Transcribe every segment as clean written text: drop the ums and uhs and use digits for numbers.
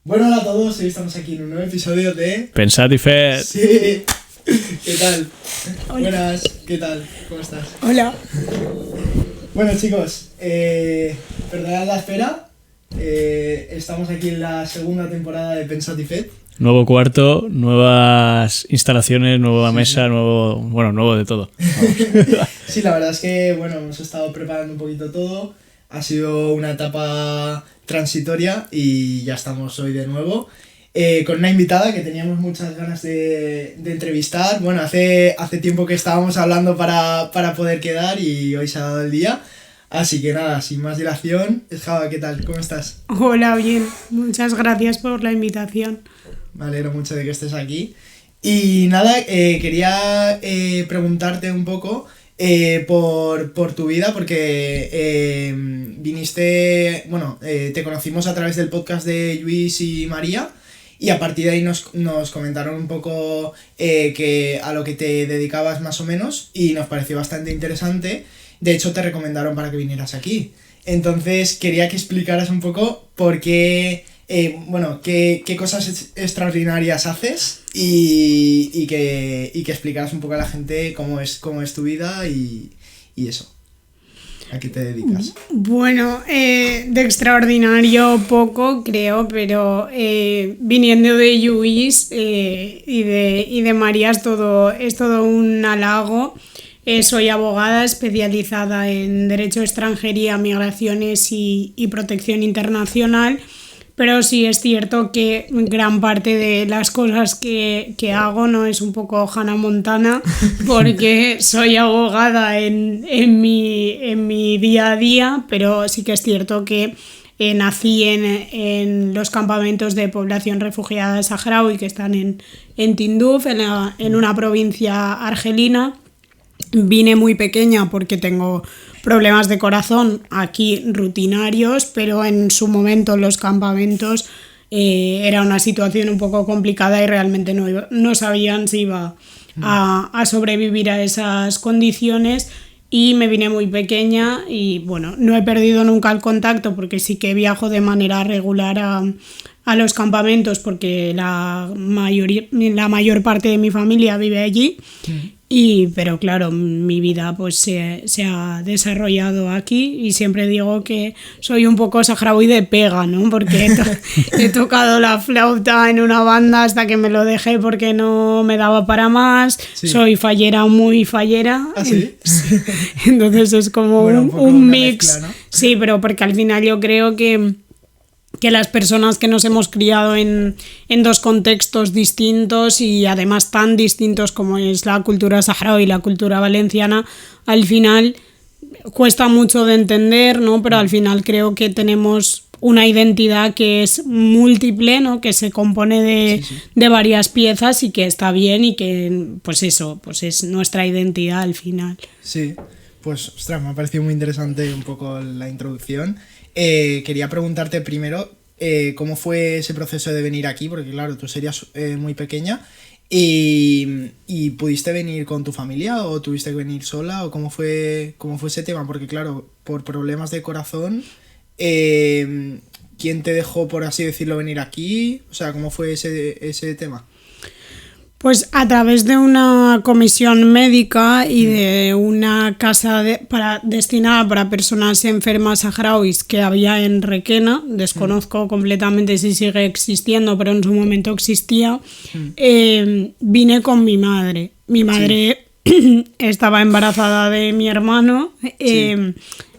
Bueno, hola a todos, hoy estamos aquí en un nuevo episodio de... Pensad y Fed. Sí. ¿Qué tal? Hola. Buenas, ¿qué tal? ¿Cómo estás? Hola. Bueno chicos, perdonad la espera. Estamos aquí en la segunda temporada de Pensad y Fed. Nuevo cuarto, nuevas instalaciones, nueva mesa, nuevo de todo. Sí, la verdad es que, bueno, hemos estado preparando un poquito todo. Ha sido una etapa transitoria y ya estamos hoy de nuevo. Con una invitada que teníamos muchas ganas de entrevistar. Bueno, hace tiempo que estábamos hablando para poder quedar y hoy se ha dado el día. Así que nada, sin más dilación, Java, ¿qué tal? ¿Cómo estás? Hola, bien. Muchas gracias por la invitación. Me alegro mucho de que estés aquí. Y nada, quería preguntarte un poco por tu vida, porque viniste, bueno, te conocimos a través del podcast de Luis y María, y a partir de ahí nos comentaron un poco que a lo que te dedicabas más o menos, y nos pareció bastante interesante. De hecho, te recomendaron para que vinieras aquí. Entonces, quería que explicaras un poco por qué... qué cosas extraordinarias haces y que explicaras un poco a la gente cómo es tu vida y eso. ¿A qué te dedicas? Bueno, de extraordinario poco, creo, pero viniendo de Lluís y de María es todo un halago. Soy abogada especializada en Derecho de Extranjería, Migraciones y Protección Internacional. Pero sí es cierto que gran parte de las cosas que hago no es un poco Hannah Montana, porque soy abogada en mi día a día, pero sí que es cierto que nací en los campamentos de población refugiada saharaui que están en Tinduf, en una provincia argelina. Vine muy pequeña porque tengo problemas de corazón aquí rutinarios, pero en su momento en los campamentos era una situación un poco complicada y realmente no sabían si iba a sobrevivir a esas condiciones, y me vine muy pequeña y bueno, no he perdido nunca el contacto porque sí que viajo de manera regular a los campamentos porque la mayor parte de mi familia vive allí. Pero claro, mi vida pues se ha desarrollado aquí y siempre digo que soy un poco saharaui de pega, ¿no? Porque he tocado la flauta en una banda hasta que me lo dejé porque no me daba para más. Sí. Soy fallera, muy fallera. ¿Ah, sí? Entonces es como bueno, un mix. Mezcla, ¿no? Sí, pero porque al final yo creo que las personas que nos hemos criado en dos contextos distintos y además tan distintos como es la cultura saharaui y la cultura valenciana, al final cuesta mucho de entender, ¿no? Pero al final creo que tenemos una identidad que es múltiple, ¿no? Que se compone de varias piezas y que está bien y que pues eso, pues es nuestra identidad al final. Sí, pues ostras, me ha parecido muy interesante un poco la introducción. Quería preguntarte primero cómo fue ese proceso de venir aquí, porque claro, tú serías muy pequeña y ¿pudiste venir con tu familia o tuviste que venir sola o cómo fue ese tema? Porque claro, por problemas de corazón, ¿quién te dejó, por así decirlo, venir aquí? O sea, ¿cómo fue ese tema? Pues a través de una comisión médica y de una casa destinada para personas enfermas saharauis que había en Requena, desconozco completamente si sigue existiendo, pero en su momento existía, vine con mi madre. Mi madre estaba embarazada de mi hermano,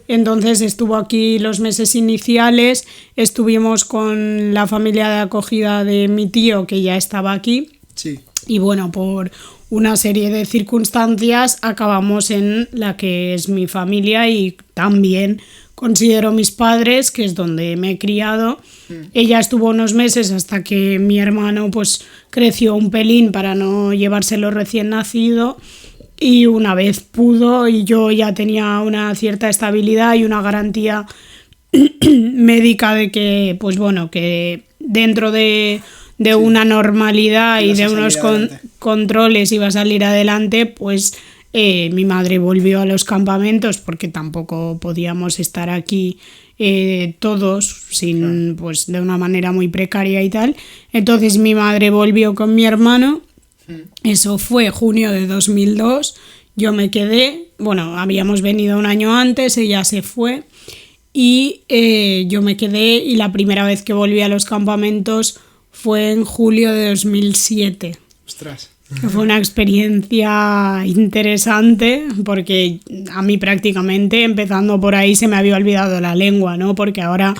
entonces estuvo aquí los meses iniciales, estuvimos con la familia de acogida de mi tío que ya estaba aquí. Sí. Y bueno, por una serie de circunstancias acabamos en la que es mi familia y también considero mis padres, que es donde me he criado. Ella estuvo unos meses hasta que mi hermano pues creció un pelín para no llevárselo recién nacido, y una vez pudo y yo ya tenía una cierta estabilidad y una garantía médica de que pues bueno, que dentro de una normalidad y de unos controles iba a salir adelante, pues mi madre volvió a los campamentos porque tampoco podíamos estar aquí todos pues de una manera muy precaria y tal. Entonces mi madre volvió con mi hermano, eso fue junio de 2002, yo me quedé, bueno, habíamos venido un año antes, ella se fue y yo me quedé, y la primera vez que volví a los campamentos fue en julio de 2007. Ostras. Que fue una experiencia interesante porque a mí prácticamente empezando por ahí se me había olvidado la lengua, ¿no? Porque ahora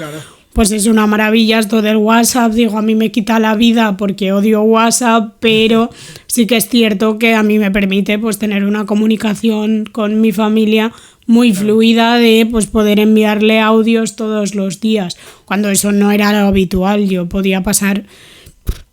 pues es una maravilla esto del WhatsApp, digo, a mí me quita la vida porque odio WhatsApp, pero sí que es cierto que a mí me permite pues tener una comunicación con mi familia muy fluida, de pues poder enviarle audios todos los días, cuando eso no era lo habitual. Yo podía pasar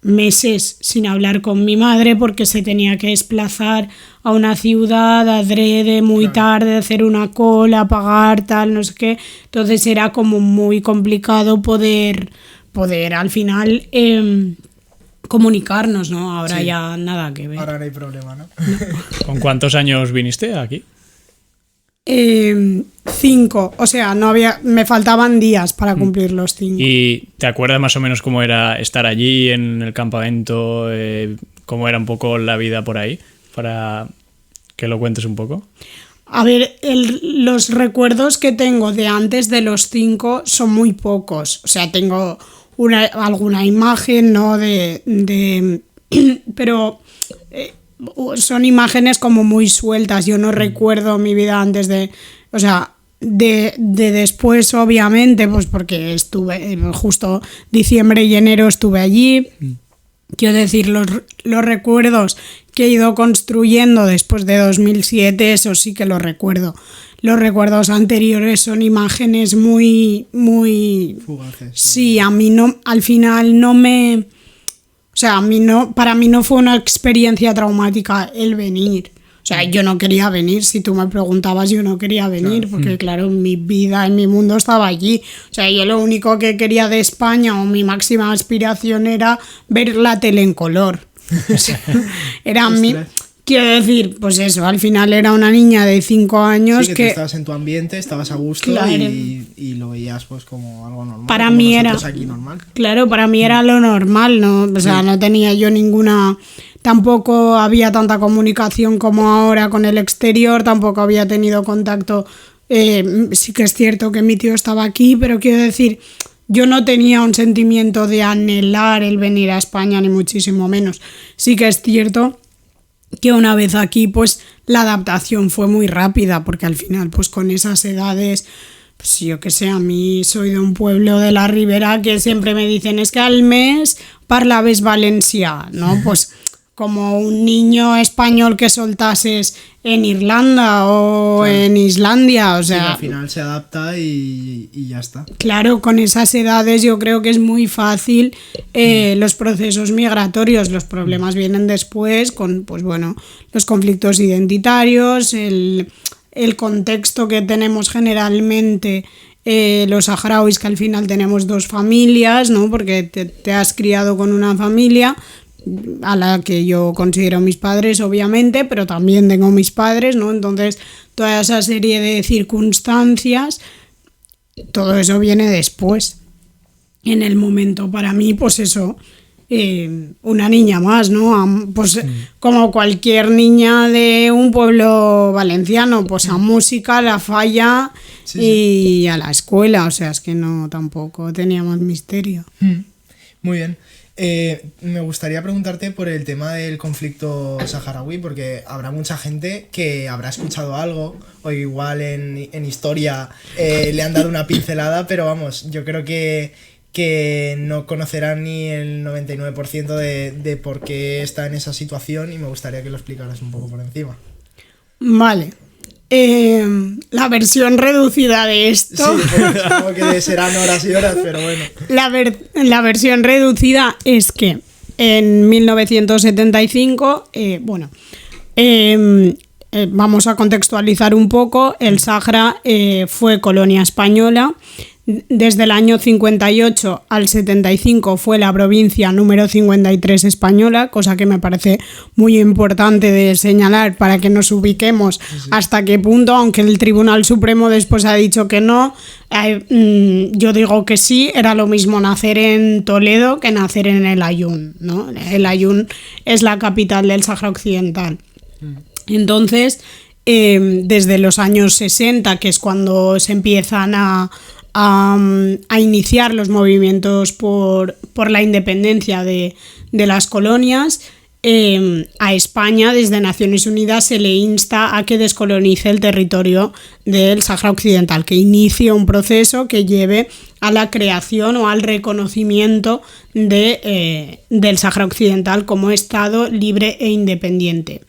meses sin hablar con mi madre porque se tenía que desplazar a una ciudad adrede muy tarde, hacer una cola, pagar, tal, no sé qué. Entonces era como muy complicado poder al final comunicarnos, ¿no? Ahora ya nada que ver. Ahora no hay problema, ¿no? ¿Con cuántos años viniste aquí? 5, o sea, me faltaban días para cumplir los 5. ¿Y te acuerdas más o menos cómo era estar allí en el campamento? ¿Cómo era un poco la vida por ahí? Para que lo cuentes un poco. A ver, los recuerdos que tengo de antes de los 5 son muy pocos. O sea, tengo alguna imagen, ¿no? Pero son imágenes como muy sueltas. Yo no recuerdo mi vida antes de... O sea, de después, obviamente, pues porque estuve justo diciembre y enero estuve allí. Quiero decir, los recuerdos que he ido construyendo después de 2007, eso sí que lo recuerdo. Los recuerdos anteriores son imágenes muy fugaces. Sí, a mí no, al final no me... O sea, para mí no fue una experiencia traumática el venir. O sea, yo no quería venir. Si tú me preguntabas, yo no quería venir, porque claro, mi vida, en mi mundo estaba allí. O sea, yo lo único que quería de España, o mi máxima aspiración, era ver la tele en color. O sea, era quiero decir, pues eso, al final era una niña de 5 años que tú estabas en tu ambiente, estabas a gusto, claro, y lo veías pues como algo normal. Para mí era aquí normal. Claro, para mí era lo normal, ¿no? O sea, no tenía yo ninguna... Tampoco había tanta comunicación como ahora con el exterior, tampoco había tenido contacto. Sí que es cierto que mi tío estaba aquí, pero quiero decir, yo no tenía un sentimiento de anhelar el venir a España, ni muchísimo menos. Sí que es cierto que una vez aquí, pues la adaptación fue muy rápida, porque al final, pues con esas edades, pues yo que sé, a mí soy de un pueblo de la Ribera que siempre me dicen, es que al mes parlaves valencià, ¿no? Pues como un niño español que soltases en Irlanda o en Islandia, o sea... Sí, al final se adapta y ya está. Claro, con esas edades yo creo que es muy fácil los procesos migratorios. Los problemas vienen después con, pues bueno, los conflictos identitarios, el contexto que tenemos generalmente los saharauis, que al final tenemos 2 familias, ¿no? Porque te has criado con una familia a la que yo considero mis padres, obviamente, pero también tengo mis padres, ¿no? Entonces, toda esa serie de circunstancias, todo eso viene después. En el momento, para mí, pues eso, una niña más, ¿no? Pues como cualquier niña de un pueblo valenciano, pues a música, a la falla y a la escuela, o sea, es que no, tampoco tenía más misterio. Muy bien. Me gustaría preguntarte por el tema del conflicto saharaui, porque habrá mucha gente que habrá escuchado algo, o igual en historia le han dado una pincelada, pero vamos, yo creo que no conocerán ni el 99% de por qué está en esa situación, y me gustaría que lo explicaras un poco por encima. Vale. La versión reducida de esto. Sí, supongo que serán horas y horas, pero bueno. La versión reducida es que en 1975, vamos a contextualizar un poco, el Sahara fue colonia española Desde el año 58 al 75 fue la provincia número 53 española, cosa que me parece muy importante de señalar para que nos ubiquemos hasta qué punto, aunque el Tribunal Supremo después ha dicho que no, yo digo que sí, era lo mismo nacer en Toledo que nacer en El Aaiún, ¿no? El Aaiún es la capital del Sáhara Occidental. Entonces, desde los años 60, que es cuando se empiezan a iniciar los movimientos por la independencia de las colonias, a España desde Naciones Unidas se le insta a que descolonice el territorio del Sáhara Occidental, que inicie un proceso que lleve a la creación o al reconocimiento del Sáhara Occidental como Estado libre e independiente.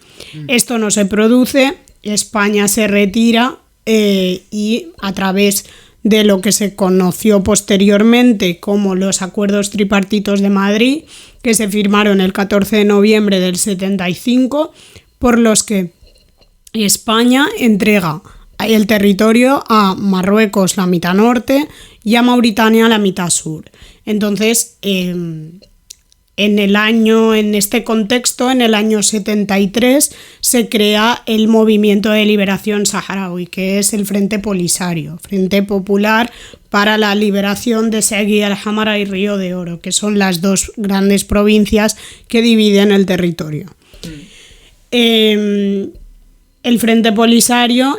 Esto no se produce, España se retira y a través de lo que se conoció posteriormente como los acuerdos tripartitos de Madrid, que se firmaron el 14 de noviembre del 75, por los que España entrega el territorio a Marruecos la mitad norte y a Mauritania la mitad sur. Entonces, en este contexto, en el año 73, se crea el Movimiento de Liberación Saharaui, que es el Frente Polisario, Frente Popular para la Liberación de Segui el-Hamra y Río de Oro, que son las dos grandes provincias que dividen el territorio. El Frente Polisario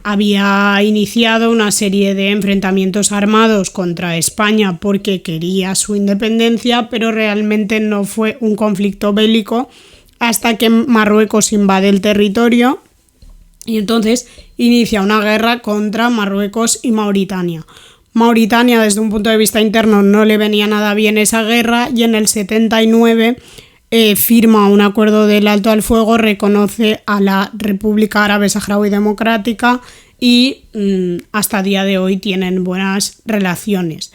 había iniciado una serie de enfrentamientos armados contra España porque quería su independencia, pero realmente no fue un conflicto bélico hasta que Marruecos invade el territorio y entonces inicia una guerra contra Marruecos y Mauritania. Mauritania, desde un punto de vista interno, no le venía nada bien esa guerra y en el 79 firma un acuerdo del alto al fuego, reconoce a la República Árabe Saharaui Democrática y hasta día de hoy tienen buenas relaciones.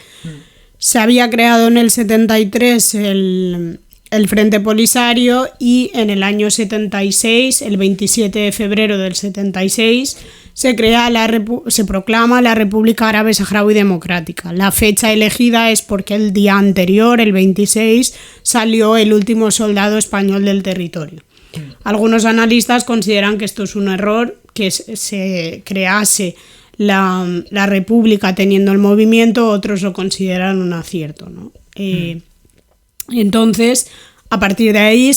Se había creado en el 73 el Frente Polisario y en el año 76, el 27 de febrero del 76, se proclama la República Árabe Saharaui Democrática. La fecha elegida es porque el día anterior, el 26, salió el último soldado español del territorio. Algunos analistas consideran que esto es un error, que se crease la República teniendo el movimiento, otros lo consideran un acierto, ¿no? Entonces, a partir de ahí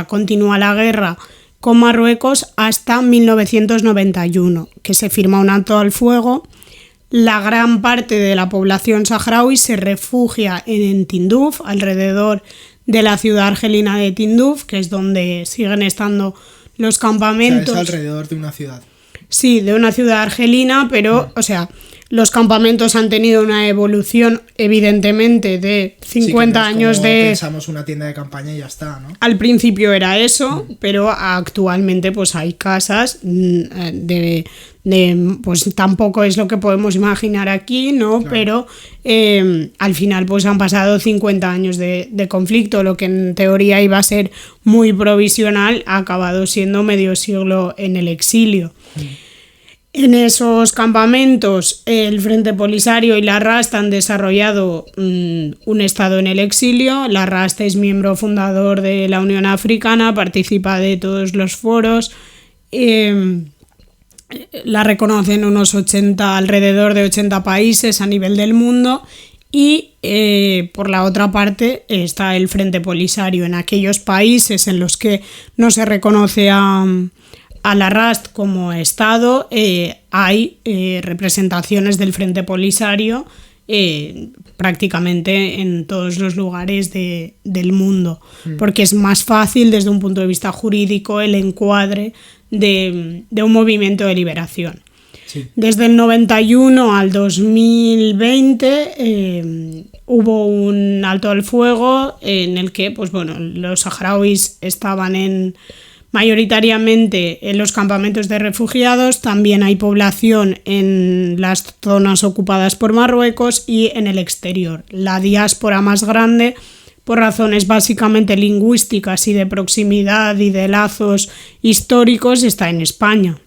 continúa la guerra con Marruecos hasta 1991, que se firma un alto al fuego. La gran parte de la población saharaui se refugia en Tinduf, alrededor de la ciudad argelina de Tinduf, que es donde siguen estando los campamentos. O sea, es alrededor de una ciudad. Sí, de una ciudad argelina, pero, los campamentos han tenido una evolución, evidentemente, de 50 años de... Pensamos una tienda de campaña y ya está, ¿no? Al principio era eso, pero actualmente pues hay casas pues tampoco es lo que podemos imaginar aquí, ¿no? Claro. Pero al final pues han pasado 50 años de conflicto, lo que en teoría iba a ser muy provisional ha acabado siendo medio siglo en el exilio. En esos campamentos el Frente Polisario y la RAST han desarrollado un estado en el exilio. La RAST es miembro fundador de la Unión Africana, participa de todos los foros, la reconocen alrededor de 80 países a nivel del mundo y por la otra parte está el Frente Polisario. En aquellos países en los que no se reconoce a la RAST como Estado, hay representaciones del Frente Polisario prácticamente en todos los lugares del mundo, porque es más fácil desde un punto de vista jurídico el encuadre de un movimiento de liberación. Sí. Desde el 91 al 2020 hubo un alto al fuego en el que los saharauis estaban mayoritariamente en los campamentos de refugiados, también hay población en las zonas ocupadas por Marruecos y en el exterior. La diáspora más grande, por razones básicamente lingüísticas y de proximidad y de lazos históricos, está en España.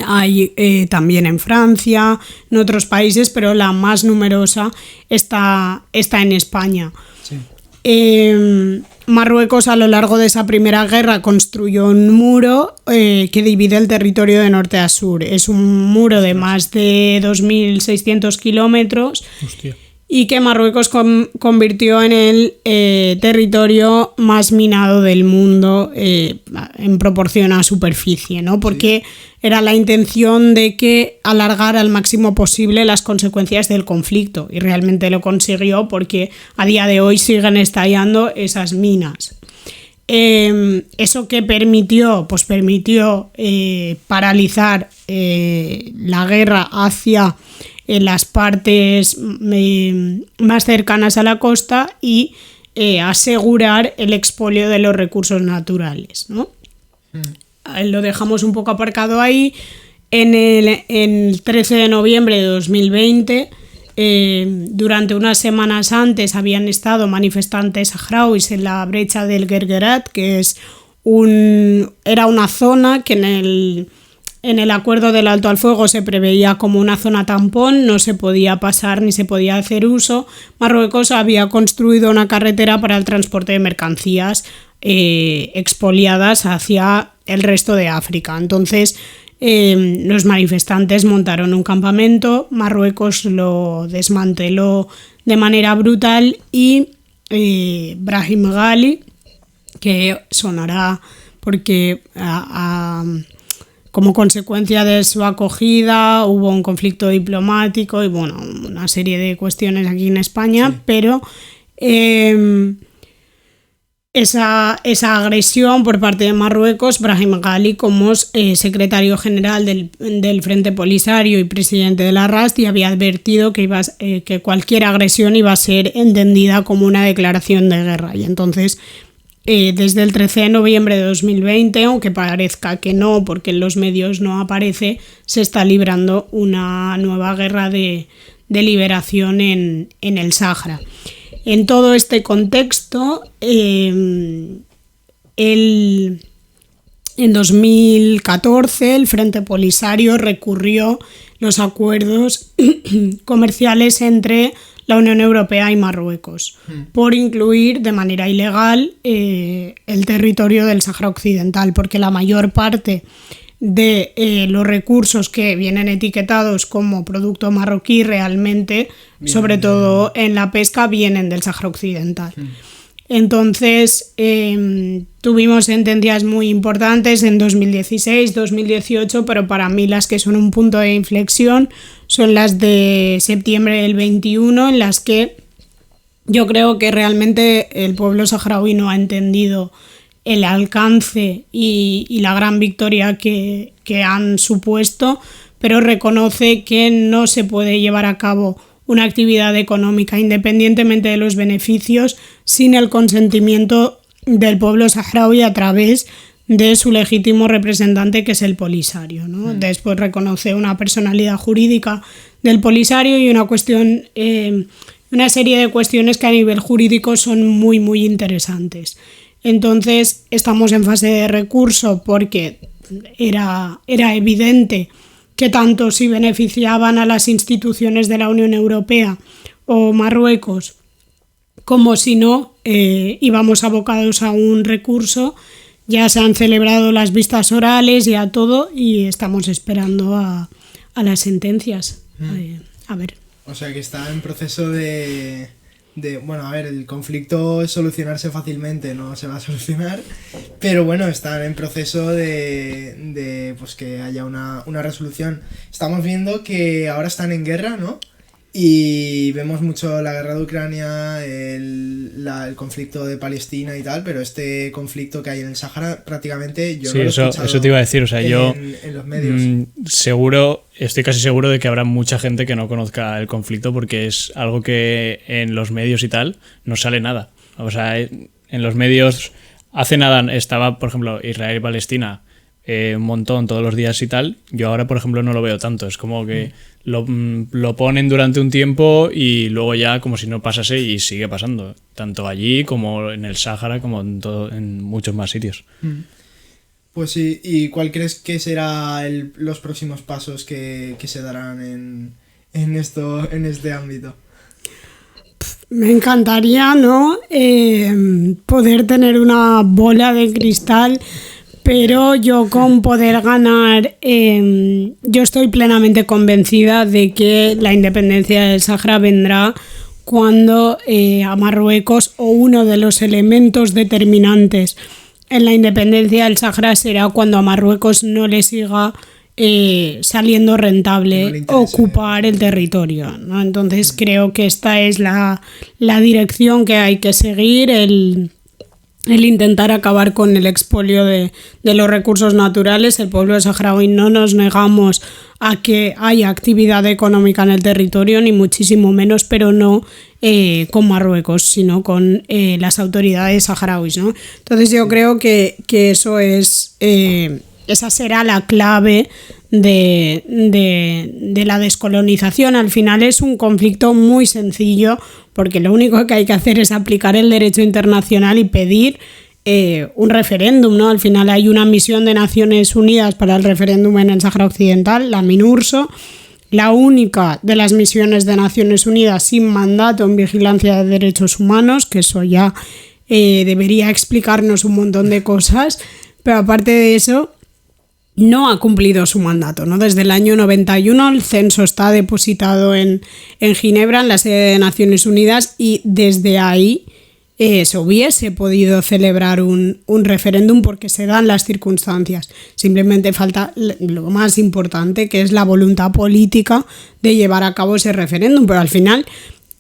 Hay también en Francia, en otros países, pero la más numerosa está en España. Sí. Marruecos, a lo largo de esa primera guerra, construyó un muro que divide el territorio de norte a sur. Es un muro de más de 2.600 kilómetros. Hostia. Y que Marruecos convirtió en el territorio más minado del mundo en proporción a superficie, ¿no? Porque era la intención de que alargar al máximo posible las consecuencias del conflicto, y realmente lo consiguió, porque a día de hoy siguen estallando esas minas. ¿Eso qué permitió? Pues permitió paralizar la guerra hacia las partes más cercanas a la costa y asegurar el expolio de los recursos naturales, ¿no? Lo dejamos un poco aparcado ahí. En el 13 de noviembre de 2020, durante unas semanas antes, habían estado manifestantes saharauis en la brecha del Guerguerat, que era una zona que en el acuerdo del alto al fuego se preveía como una zona tampón, no se podía pasar ni se podía hacer uso. Marruecos había construido una carretera para el transporte de mercancías expoliadas hacia el resto de África. Entonces, los manifestantes montaron un campamento, Marruecos lo desmanteló de manera brutal y Brahim Ghali, que sonará porque como consecuencia de su acogida hubo un conflicto diplomático y bueno, una serie de cuestiones aquí en España, sí. Pero esa agresión por parte de Marruecos, Brahim Ghali, como secretario general del Frente Polisario y presidente de la RASD, había advertido que cualquier agresión iba a ser entendida como una declaración de guerra. Y entonces, desde el 13 de noviembre de 2020, aunque parezca que no, porque en los medios no aparece, se está librando una nueva guerra de liberación en el Sáhara. En todo este contexto, en 2014 el Frente Polisario recurrió los acuerdos comerciales entre la Unión Europea y Marruecos por incluir de manera ilegal el territorio del Sáhara Occidental, porque la mayor parte de los recursos que vienen etiquetados como producto marroquí realmente, sobre todo en la pesca, vienen del Sáhara Occidental. Entonces tuvimos sentencias muy importantes en 2016, 2018, pero para mí las que son un punto de inflexión son las de septiembre del 21, en las que yo creo que realmente el pueblo saharaui no ha entendido el alcance y la gran victoria que han supuesto, pero reconoce que no se puede llevar a cabo una actividad económica independientemente de los beneficios sin el consentimiento del pueblo saharaui a través de su legítimo representante, que es el Polisario, ¿no? Después reconoce una personalidad jurídica del Polisario y una serie de cuestiones que a nivel jurídico son muy, muy interesantes. Entonces estamos en fase de recurso porque era evidente que tanto si beneficiaban a las instituciones de la Unión Europea o Marruecos como si no, íbamos abocados a un recurso. Ya se han celebrado las vistas orales y a todo, y estamos esperando a las sentencias. A ver. O sea que está en proceso de bueno, a ver, el conflicto es solucionarse fácilmente, no se va a solucionar, pero bueno, están en proceso de pues que haya una resolución. Estamos viendo que ahora están en guerra, ¿no? Y vemos mucho la guerra de Ucrania, el conflicto de Palestina y tal, pero este conflicto que hay en el Sáhara prácticamente yo no lo he escuchado. Eso te iba a decir, o sea, yo en los medios. Estoy casi seguro de que habrá mucha gente que no conozca el conflicto porque es algo que en los medios y tal no sale nada. O sea, en los medios hace nada estaba, por ejemplo, Israel y Palestina un montón todos los días y tal. Yo ahora, por ejemplo, no lo veo tanto. Es como que lo ponen durante un tiempo y luego ya como si no pasase, y sigue pasando. Tanto allí como en el Sáhara como en muchos más sitios. Pues sí, ¿y cuál crees que será los próximos pasos que se darán en este ámbito? Me encantaría, ¿no? Poder tener una bola de cristal, pero yo con poder ganar, yo estoy plenamente convencida de que la independencia del Sáhara vendrá cuando a Marruecos, o uno de los elementos determinantes en la independencia del Sáhara será cuando a Marruecos no le siga saliendo rentable ocupar el territorio, ¿no? Entonces creo que esta es la dirección que hay que seguir, el intentar acabar con el expolio de los recursos naturales. El pueblo saharaui no nos negamos a que haya actividad económica en el territorio, ni muchísimo menos, pero no con Marruecos, sino con las autoridades saharauis, ¿no? Entonces yo creo que eso es... esa será la clave de la descolonización. Al final es un conflicto muy sencillo, porque lo único que hay que hacer es aplicar el derecho internacional y pedir un referéndum, ¿no? Al final hay una misión de Naciones Unidas para el referéndum en el Sáhara Occidental, la MINURSO, la única de las misiones de Naciones Unidas sin mandato en vigilancia de derechos humanos, que eso ya debería explicarnos un montón de cosas, pero aparte de eso no ha cumplido su mandato, ¿no? Desde el año 91 el censo está depositado en Ginebra, en la sede de Naciones Unidas, y desde ahí se hubiese podido celebrar un referéndum porque se dan las circunstancias. Simplemente falta lo más importante, que es la voluntad política de llevar a cabo ese referéndum, pero al final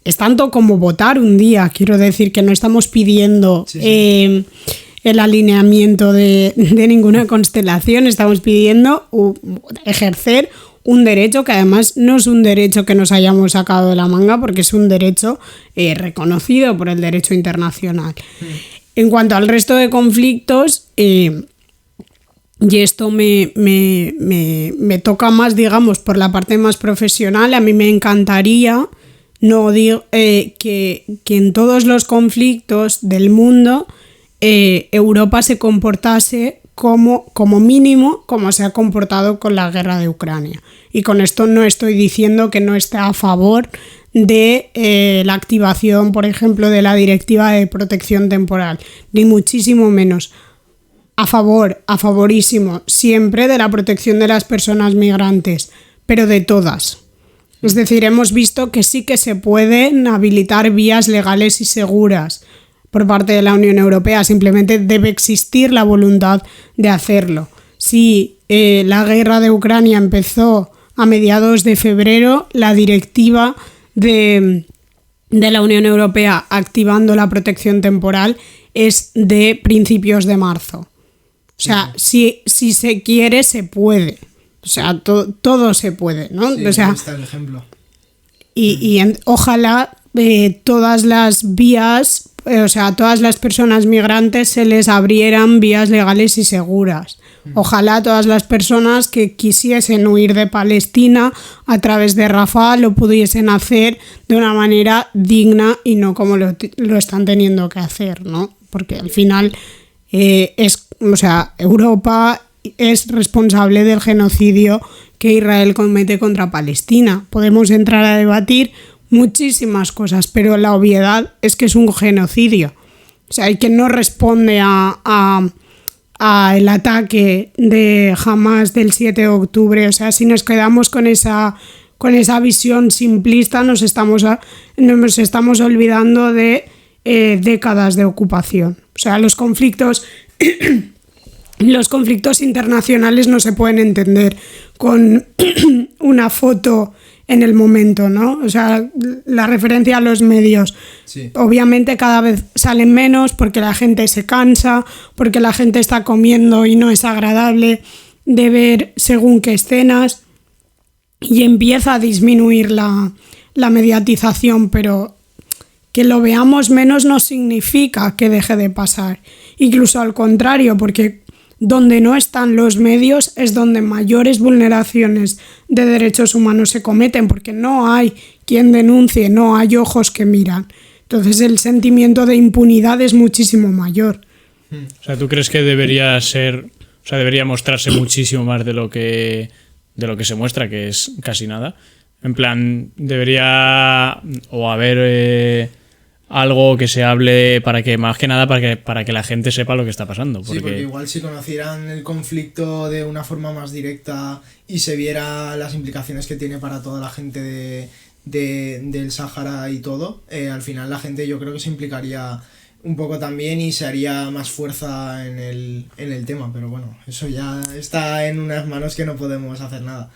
es tanto como votar un día. Quiero decir que no estamos pidiendo... Sí. El alineamiento de ninguna constelación, estamos pidiendo ejercer un derecho que además no es un derecho que nos hayamos sacado de la manga, porque es un derecho reconocido por el derecho internacional. En cuanto al resto de conflictos, y esto me toca más, digamos, por la parte más profesional, a mí me encantaría que en todos los conflictos del mundo Europa se comportase como mínimo como se ha comportado con la guerra de Ucrania. Y con esto no estoy diciendo que no esté a favor de la activación, por ejemplo, de la Directiva de Protección Temporal, ni muchísimo menos. A favorísimo, siempre de la protección de las personas migrantes, pero de todas. Es decir, hemos visto que sí que se pueden habilitar vías legales y seguras por parte de la Unión Europea, simplemente debe existir la voluntad de hacerlo. Si la guerra de Ucrania empezó a mediados de febrero, la directiva de la Unión Europea activando la protección temporal es de principios de marzo. O sea, si se quiere, se puede. O sea, todo se puede, ¿no? Sí, o sea, ahí está el ejemplo. Ojalá todas las vías... O sea, a todas las personas migrantes se les abrieran vías legales y seguras. Ojalá todas las personas que quisiesen huir de Palestina a través de Rafah lo pudiesen hacer de una manera digna y no como lo están teniendo que hacer, ¿no? Porque al final Europa es responsable del genocidio que Israel comete contra Palestina. Podemos entrar a debatir muchísimas cosas, pero la obviedad es que es un genocidio. O sea, y que no responde a el ataque de Hamas del 7 de octubre. O sea, si nos quedamos con esa visión simplista, nos estamos olvidando de décadas de ocupación. O sea, los conflictos internacionales no se pueden entender con una foto en el momento, ¿no? O sea, la referencia a los medios. Sí. Obviamente cada vez salen menos porque la gente se cansa, porque la gente está comiendo y no es agradable de ver según qué escenas y empieza a disminuir la mediatización, pero que lo veamos menos no significa que deje de pasar. Incluso al contrario, porque donde no están los medios es donde mayores vulneraciones de derechos humanos se cometen, porque no hay quien denuncie, no hay ojos que miran. Entonces el sentimiento de impunidad es muchísimo mayor. O sea, ¿tú crees que debería ser O sea, debería mostrarse muchísimo más de lo que se muestra, que es casi nada. En plan, debería o haber algo que se hable para que, más que nada, para que la gente sepa lo que está pasando. Sí, porque igual si conocieran el conflicto de una forma más directa y se viera las implicaciones que tiene para toda la gente del Sáhara y todo, al final la gente yo creo que se implicaría un poco también y se haría más fuerza en el tema, pero bueno, eso ya está en unas manos que no podemos hacer nada.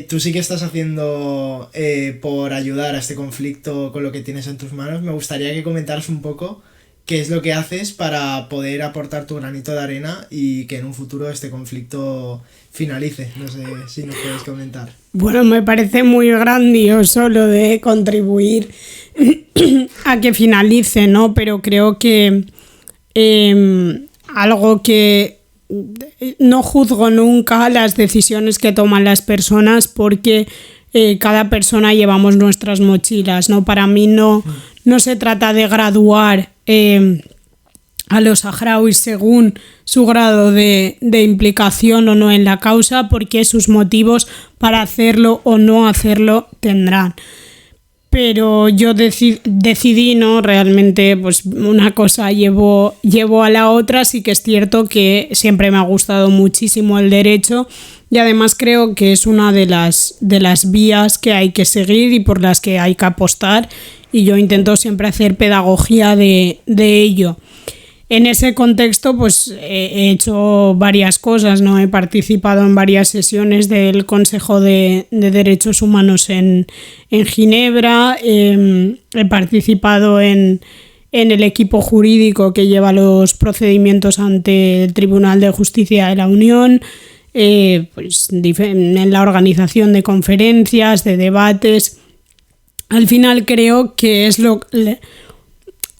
Tú sí que estás haciendo por ayudar a este conflicto con lo que tienes en tus manos. Me gustaría que comentaras un poco qué es lo que haces para poder aportar tu granito de arena y que en un futuro este conflicto finalice. No sé si nos puedes comentar. Bueno, me parece muy grandioso lo de contribuir a que finalice, ¿no? Pero creo que algo que no juzgo nunca las decisiones que toman las personas porque cada persona llevamos nuestras mochilas, ¿no? Para mí no se trata de graduar a los saharauis según su grado de implicación o no en la causa, porque sus motivos para hacerlo o no hacerlo tendrán. Pero yo decidí, ¿no? Realmente, pues una cosa llevo a la otra. Sí que es cierto que siempre me ha gustado muchísimo el derecho y además creo que es una de las vías que hay que seguir y por las que hay que apostar, y yo intento siempre hacer pedagogía de ello. En ese contexto, pues he hecho varias cosas, ¿no? He participado en varias sesiones del Consejo de Derechos Humanos en Ginebra, he participado en el equipo jurídico que lleva los procedimientos ante el Tribunal de Justicia de la Unión, pues en la organización de conferencias, de debates. Al final creo que es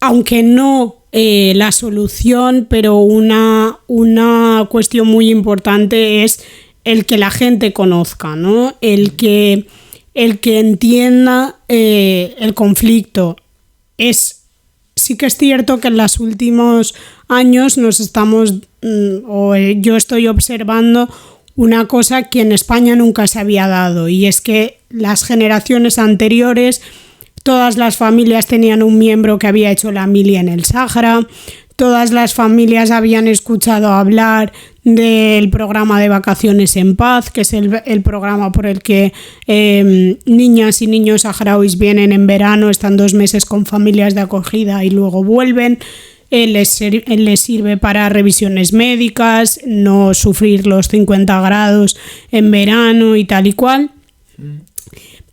aunque no la solución, pero una cuestión muy importante es el que la gente conozca, ¿no? El que entienda el conflicto. Sí que es cierto que en los últimos años yo estoy observando una cosa que en España nunca se había dado, y es que las generaciones anteriores, todas las familias tenían un miembro que había hecho la mili en el Sáhara, todas las familias habían escuchado hablar del programa de Vacaciones en Paz, que es el programa por el que niñas y niños saharauis vienen en verano, están 2 meses con familias de acogida y luego vuelven. Les sirve para revisiones médicas, no sufrir los 50 grados en verano y tal y cual.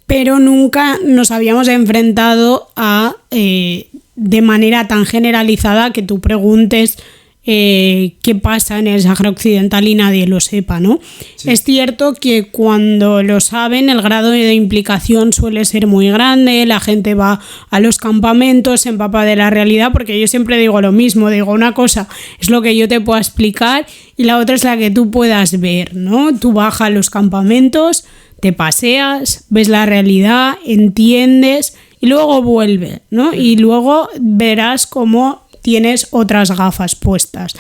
Pero nunca nos habíamos enfrentado a, de manera tan generalizada, que tú preguntes qué pasa en el Sáhara Occidental y nadie lo sepa, ¿no? Sí. Es cierto que cuando lo saben, el grado de implicación suele ser muy grande, la gente va a los campamentos, se empapa de la realidad, porque yo siempre digo lo mismo, digo, una cosa es lo que yo te pueda explicar y la otra es la que tú puedas ver, ¿no? Tú bajas a los campamentos, te paseas, ves la realidad, entiendes y luego vuelves, ¿no? Y luego verás cómo tienes otras gafas puestas.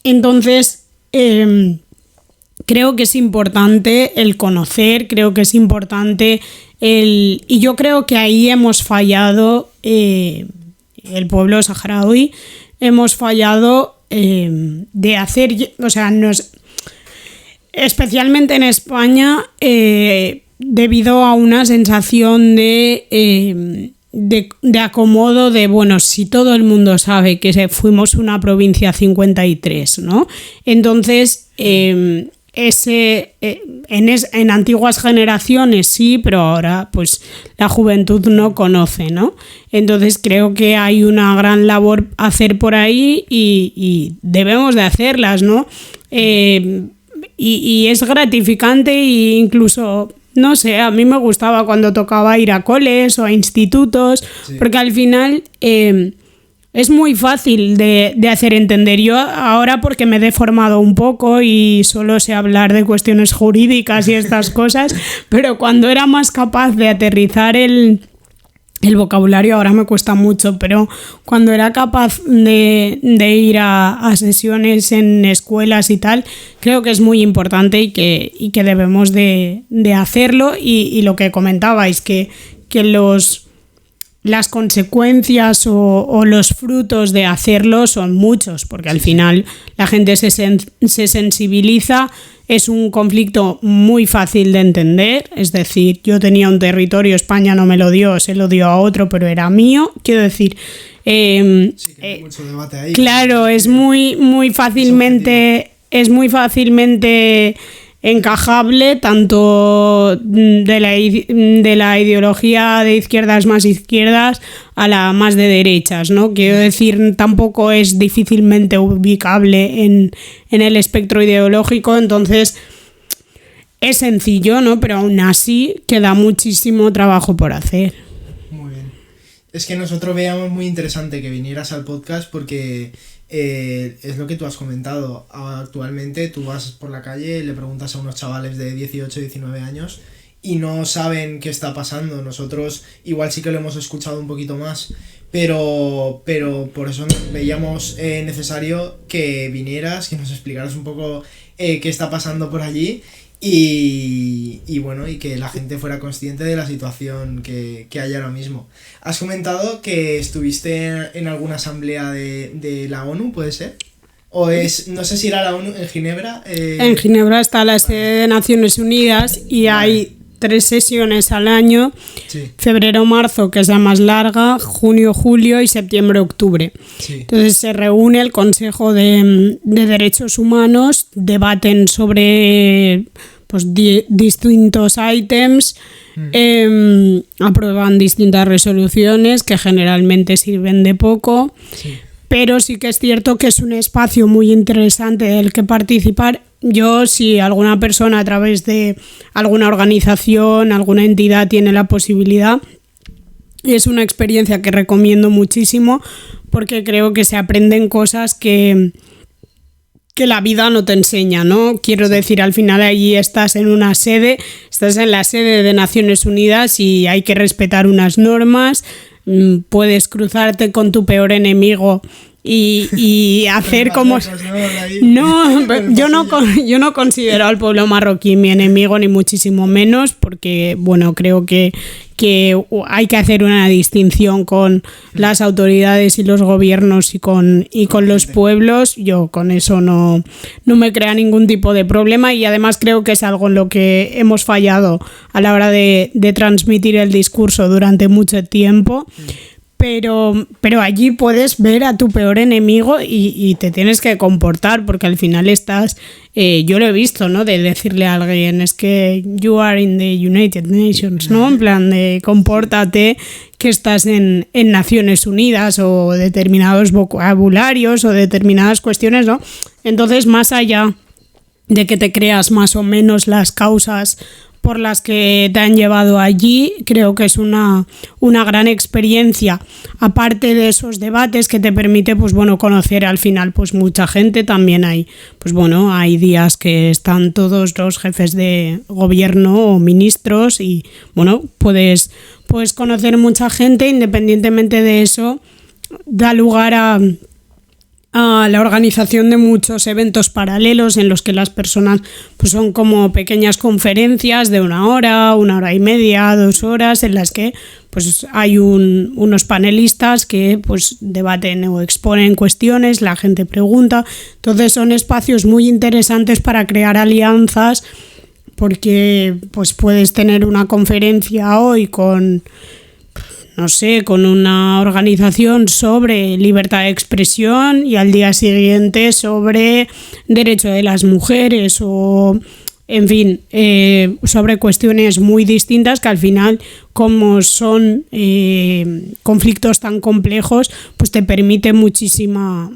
Entonces, creo que es importante el conocer, creo que es importante y yo creo que ahí hemos fallado, el pueblo saharaui, hemos fallado de hacer, o sea, especialmente en España, debido a una sensación de acomodo de, bueno, si todo el mundo sabe que fuimos una provincia 53, ¿no? Entonces, en antiguas generaciones sí, pero ahora pues la juventud no conoce, ¿no? Entonces creo que hay una gran labor a hacer por ahí y debemos de hacerlas, ¿no? Y es gratificante e incluso, no sé, a mí me gustaba cuando tocaba ir a coles o a institutos, sí, porque al final es muy fácil de hacer entender. Yo ahora, porque me he deformado un poco y solo sé hablar de cuestiones jurídicas y estas cosas, pero cuando era más capaz de aterrizar el el vocabulario ahora me cuesta mucho, pero cuando era capaz de ir a sesiones en escuelas y tal, creo que es muy importante y que debemos de hacerlo. Y lo que comentabais, que las consecuencias o los frutos de hacerlo son muchos, porque al final la gente se sensibiliza. Es un conflicto muy fácil de entender, es decir, yo tenía un territorio, España no me lo dio, se lo dio a otro, pero era mío. Quiero decir, sí, que hay mucho debate ahí. Claro, es muy fácilmente encajable, tanto de la ideología de izquierdas más izquierdas a la más de derechas, ¿no? Quiero decir, tampoco es difícilmente ubicable en el espectro ideológico, entonces es sencillo, ¿no? Pero aún así queda muchísimo trabajo por hacer. Muy bien. Es que nosotros veíamos muy interesante que vinieras al podcast porque es lo que tú has comentado. Actualmente tú vas por la calle y le preguntas a unos chavales de 18, 19 años y no saben qué está pasando. Nosotros igual sí que lo hemos escuchado un poquito más, pero por eso veíamos necesario que vinieras, que nos explicaras un poco qué está pasando por allí y bueno, y que la gente fuera consciente de la situación que hay ahora mismo. Has comentado que estuviste en alguna asamblea de la ONU, ¿puede ser? O no sé si era la ONU en Ginebra. En Ginebra está la sede de Naciones Unidas y hay 3 sesiones al año, sí. Febrero-marzo, que es la más larga, junio-julio y septiembre-octubre. Sí. Entonces se reúne el Consejo de Derechos Humanos, debaten sobre pues, distintos ítems, aprueban distintas resoluciones que generalmente sirven de poco, sí. Pero sí que es cierto que es un espacio muy interesante del que participar. Yo, si alguna persona a través de alguna organización, alguna entidad tiene la posibilidad, es una experiencia que recomiendo muchísimo porque creo que se aprenden cosas que la vida no te enseña, ¿no? Quiero decir, al final allí estás en una sede, estás en la sede de Naciones Unidas y hay que respetar unas normas. Puedes cruzarte con tu peor enemigo y hacer como... No, yo no considero al pueblo marroquí mi enemigo, ni muchísimo menos, porque bueno, creo que hay que hacer una distinción con las autoridades y los gobiernos y con los pueblos. Yo con eso no me crea ningún tipo de problema y además creo que es algo en lo que hemos fallado a la hora de transmitir el discurso durante mucho tiempo. Pero allí puedes ver a tu peor enemigo y te tienes que comportar porque al final estás, yo lo he visto, ¿no? De decirle a alguien, es que you are in the United Nations, ¿no? En plan de compórtate que estás en Naciones Unidas o determinados vocabularios o determinadas cuestiones, ¿no? Entonces, más allá de que te creas más o menos las causas por las que te han llevado allí, creo que es una gran experiencia, aparte de esos debates que te permite pues bueno conocer al final pues mucha gente. También hay pues bueno hay días que están todos los jefes de gobierno o ministros y bueno puedes conocer mucha gente. Independientemente de eso, da lugar a la organización de muchos eventos paralelos en los que las personas pues son como pequeñas conferencias de 1 hora, 1 hora y media, 2 horas, en las que pues hay unos panelistas que pues debaten o exponen cuestiones, la gente pregunta. Entonces son espacios muy interesantes para crear alianzas, porque pues puedes tener una conferencia hoy con una organización sobre libertad de expresión y al día siguiente sobre derecho de las mujeres o, en fin, sobre cuestiones muy distintas que al final, como son conflictos tan complejos, pues te permite muchísima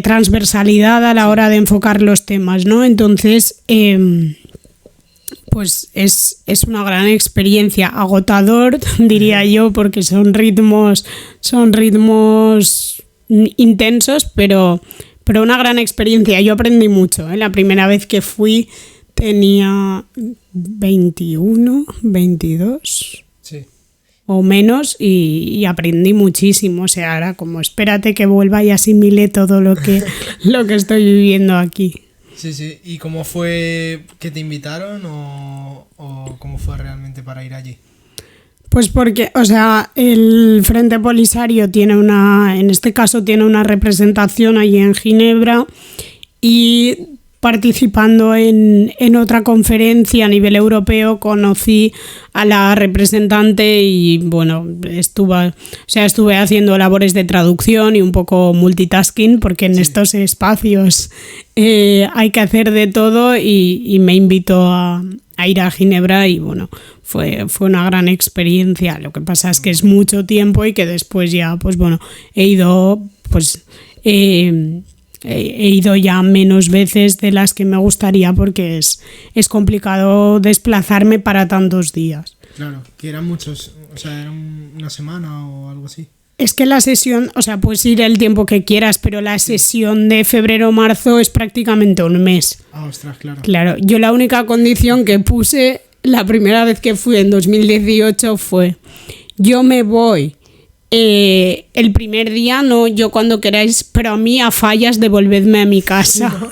transversalidad a la hora de enfocar los temas, ¿no? Entonces, pues es una gran experiencia, agotador, diría yo, porque son ritmos intensos, pero una gran experiencia. Yo aprendí mucho, ¿eh? La primera vez que fui tenía 21, 22 Sí. o menos y aprendí muchísimo. O sea, era como espérate que vuelva y asimile todo lo que estoy viviendo aquí. Sí, sí. ¿Y cómo fue que te invitaron o cómo fue realmente para ir allí? Pues porque, o sea, el Frente Polisario en este caso tiene una representación allí en Ginebra y participando en otra conferencia a nivel europeo conocí a la representante y bueno, estuve haciendo labores de traducción y un poco multitasking porque en estos espacios hay que hacer de todo y me invitó a ir a Ginebra y bueno, fue una gran experiencia. Lo que pasa es que es mucho tiempo y que después ya, pues bueno, he ido ya menos veces de las que me gustaría porque es complicado desplazarme para tantos días. Claro, que eran muchos, o sea, era una semana o algo así. Es que la sesión, o sea, puedes ir el tiempo que quieras, pero la sesión de febrero-marzo es prácticamente un mes. Ah, ostras, claro. Claro, yo la única condición que puse la primera vez que fui en 2018 fue: yo me voy el primer día, no, yo cuando queráis, pero a mí a Fallas devolvedme a mi casa. No.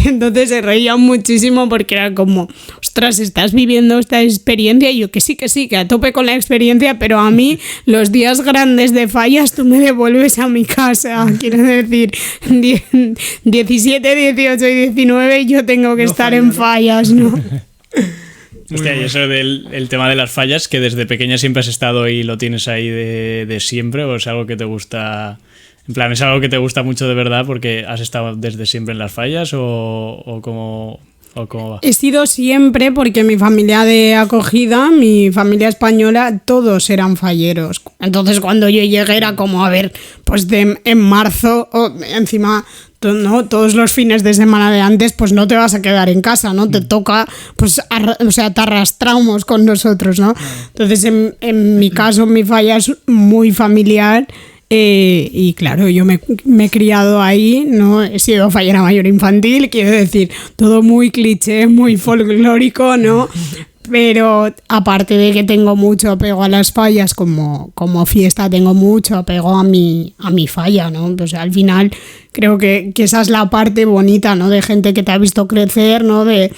Entonces se reían muchísimo porque era como, ostras, estás viviendo esta experiencia y yo que sí, que a tope con la experiencia, pero a mí los días grandes de Fallas tú me devuelves a mi casa. Quiero decir, 17, 18 y 19 yo tengo que estar en Fallas, ¿no? Hostia, y eso del tema de las fallas, que desde pequeña siempre has estado y lo tienes ahí de siempre, o es algo que te gusta, en plan, es algo que te gusta mucho de verdad porque has estado desde siempre en las fallas o cómo va. He sido siempre porque mi familia de acogida, mi familia española, todos eran falleros. Entonces cuando yo llegué era como, a ver, pues en marzo, encima... ¿no? Todos los fines de semana de antes, pues no te vas a quedar en casa, ¿no? Te toca, pues, te arrastramos con nosotros, ¿no? Entonces, en mi caso, mi falla es muy familiar y claro, yo me he criado ahí, ¿no? He sido fallera mayor infantil, quiero decir, todo muy cliché, muy folclórico, ¿no? Pero aparte de que tengo mucho apego a las fallas como fiesta, tengo mucho apego a mi falla, ¿no? O sea, al final creo que esa es la parte bonita, ¿no? De gente que te ha visto crecer, ¿no? De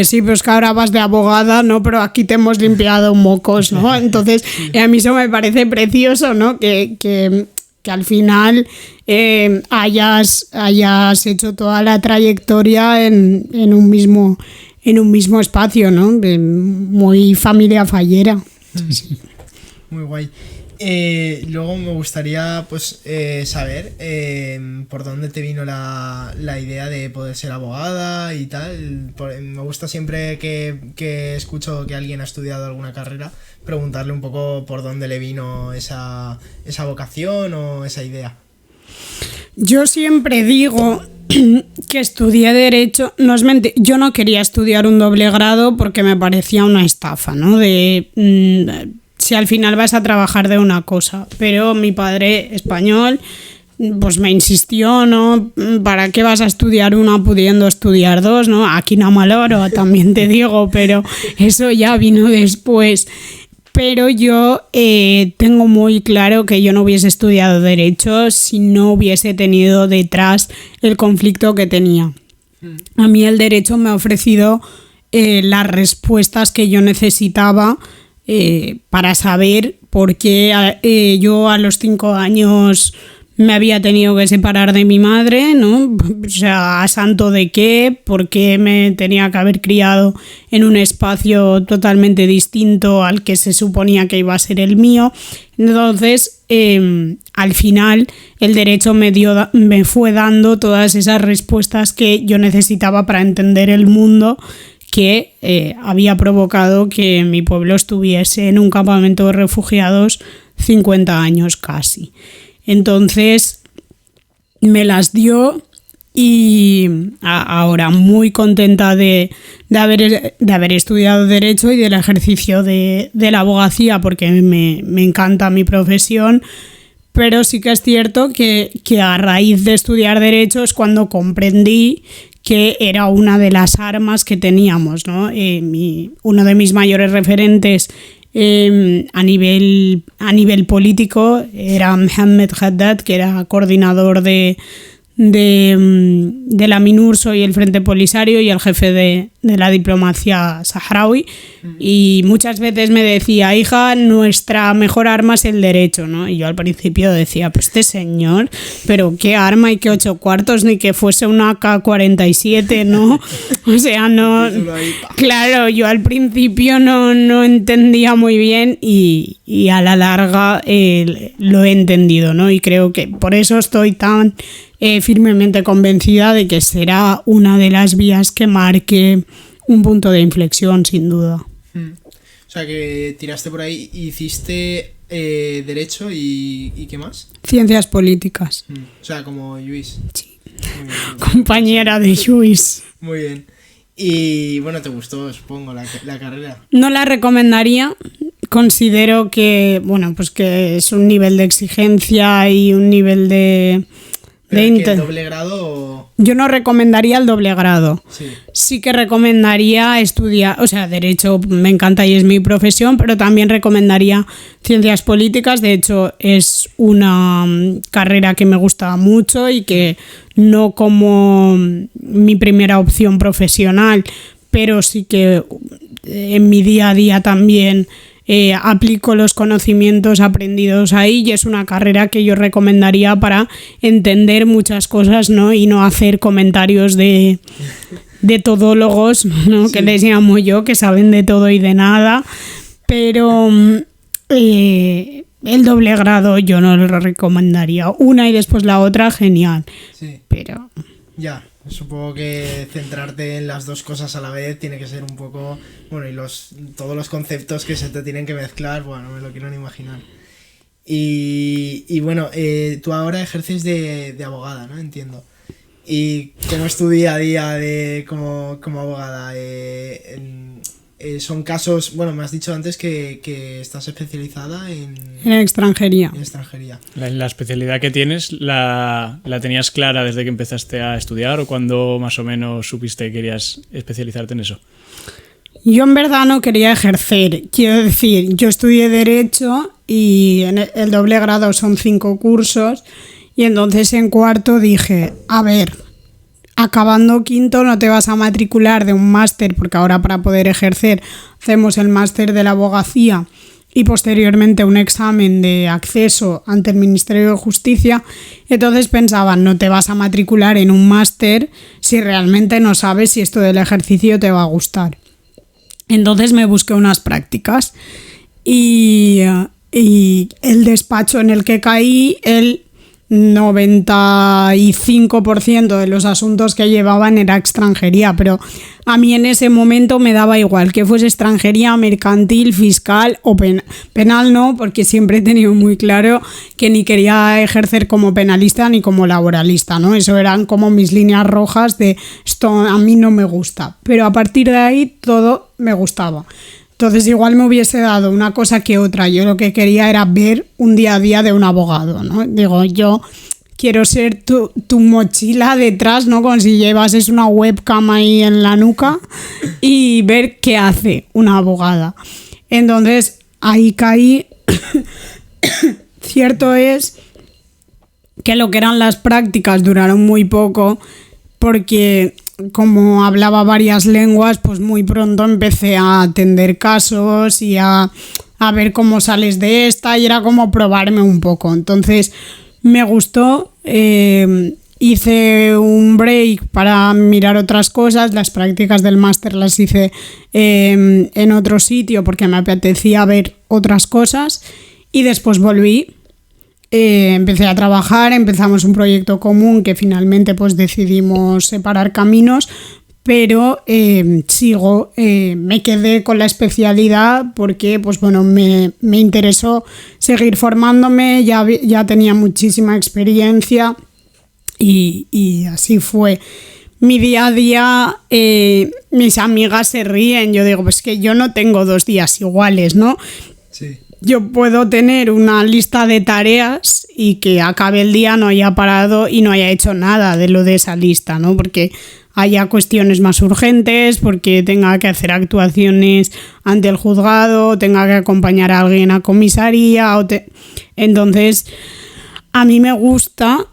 sí, pues que ahora vas de abogada, ¿no? Pero aquí te hemos limpiado mocos, ¿no? Entonces, a mí eso me parece precioso, ¿no? Que al final hayas hecho toda la trayectoria en un mismo espacio, ¿no? Muy familia fallera. Sí. Muy guay. Luego me gustaría pues saber por dónde te vino la idea de poder ser abogada y tal. Me gusta siempre que escucho que alguien ha estudiado alguna carrera, preguntarle un poco por dónde le vino esa vocación o esa idea. Yo siempre digo que estudié Derecho, no es mentira, yo no quería estudiar un doble grado porque me parecía una estafa, ¿no? Si al final vas a trabajar de una cosa, pero mi padre español pues me insistió, ¿no? ¿Para qué vas a estudiar una pudiendo estudiar dos, ¿no? Aquí no maloro, también te digo, pero eso ya vino después. Pero yo tengo muy claro que yo no hubiese estudiado Derecho si no hubiese tenido detrás el conflicto que tenía. A mí el Derecho me ha ofrecido las respuestas que yo necesitaba para saber por qué yo a los 5 años me había tenido que separar de mi madre, ¿no? O sea, ¿a santo de qué? ¿Por qué me tenía que haber criado en un espacio totalmente distinto al que se suponía que iba a ser el mío? Entonces, al final, el Derecho me fue dando todas esas respuestas que yo necesitaba para entender el mundo que había provocado que mi pueblo estuviese en un campamento de refugiados 50 años casi. Entonces me las dio y ahora muy contenta de haber estudiado Derecho y del ejercicio de la abogacía porque me encanta mi profesión, pero sí que es cierto que a raíz de estudiar Derecho es cuando comprendí que era una de las armas que teníamos, ¿no? Uno de mis mayores referentes a nivel político era Mohammed Haddad, que era coordinador de la MINURSO y el Frente Polisario y el jefe de la diplomacia saharaui, y muchas veces me decía: hija, nuestra mejor arma es el derecho, ¿no? Y yo al principio decía: pues este señor, pero qué arma y qué 8 cuartos, ni que fuese una AK-47, ¿no? O sea, no, claro, yo al principio no entendía muy bien, y a la larga lo he entendido, ¿no? Y creo que por eso estoy tan firmemente convencida de que será una de las vías que marque un punto de inflexión, sin duda. O sea, que tiraste por ahí, hiciste Derecho y ¿qué más? Ciencias políticas. O sea, como Lluís. Sí. Compañera de Lluís. Muy bien. Y bueno, ¿te gustó, supongo, la carrera? No la recomendaría. Considero que, bueno, pues que es un nivel de exigencia y un nivel de ¿El doble grado o...? Yo no recomendaría el doble grado. Sí. Sí que recomendaría estudiar, o sea, Derecho me encanta y es mi profesión, pero también recomendaría Ciencias Políticas. De hecho, es una carrera que me gusta mucho y que no como mi primera opción profesional, pero sí que en mi día a día también aplico los conocimientos aprendidos ahí, y es una carrera que yo recomendaría para entender muchas cosas, ¿no? Y no hacer comentarios de todólogos, ¿no? Sí. Que les llamo yo, que saben de todo y de nada, pero el doble grado yo no lo recomendaría. Una y después la otra, genial. Sí. Pero... Ya. Supongo que centrarte en las dos cosas a la vez tiene que ser un poco... Bueno, y todos los conceptos que se te tienen que mezclar, bueno, me lo quiero ni imaginar. Y bueno, tú ahora ejerces de abogada, ¿no? Entiendo. ¿Y cómo es tu día a día como abogada? Son casos... Bueno, me has dicho antes que estás especializada en extranjería. En extranjería. La especialidad que tienes, ¿la tenías clara desde que empezaste a estudiar, o cuando más o menos supiste que querías especializarte en eso? Yo en verdad no quería ejercer. Quiero decir, yo estudié Derecho y en el doble grado son 5 cursos, y entonces en cuarto dije, a ver... Acabando quinto no te vas a matricular de un máster, porque ahora para poder ejercer hacemos el máster de la abogacía y posteriormente un examen de acceso ante el Ministerio de Justicia. Entonces pensaba, no te vas a matricular en un máster si realmente no sabes si esto del ejercicio te va a gustar. Entonces me busqué unas prácticas y el despacho en el que caí, el 95% de los asuntos que llevaban era extranjería, pero a mí en ese momento me daba igual que fuese extranjería, mercantil, fiscal o penal no, porque siempre he tenido muy claro que ni quería ejercer como penalista ni como laboralista, ¿no? Eso eran como mis líneas rojas de esto a mí no me gusta, pero a partir de ahí todo me gustaba. Entonces igual me hubiese dado una cosa que otra. Yo lo que quería era ver un día a día de un abogado, ¿no? Digo, yo quiero ser tu mochila detrás, ¿no? Como si llevases una webcam ahí en la nuca, y ver qué hace una abogada. Entonces ahí caí. Cierto es que lo que eran las prácticas duraron muy poco, porque... como hablaba varias lenguas, pues muy pronto empecé a atender casos y a ver cómo sales de esta, y era como probarme un poco. Entonces me gustó, hice un break para mirar otras cosas, las prácticas del máster las hice en otro sitio porque me apetecía ver otras cosas, y después volví. Empecé a trabajar, empezamos un proyecto común que finalmente pues decidimos separar caminos, pero me quedé con la especialidad porque pues bueno, me interesó seguir formándome, ya tenía muchísima experiencia y así fue. Mi día a día, mis amigas se ríen, yo digo, pues que yo no tengo 2 días iguales, ¿no? Sí. Yo puedo tener una lista de tareas y que acabe el día no haya parado y no haya hecho nada de lo de esa lista, ¿no? Porque haya cuestiones más urgentes, porque tenga que hacer actuaciones ante el juzgado, tenga que acompañar a alguien a comisaría. Entonces, a mí me gusta,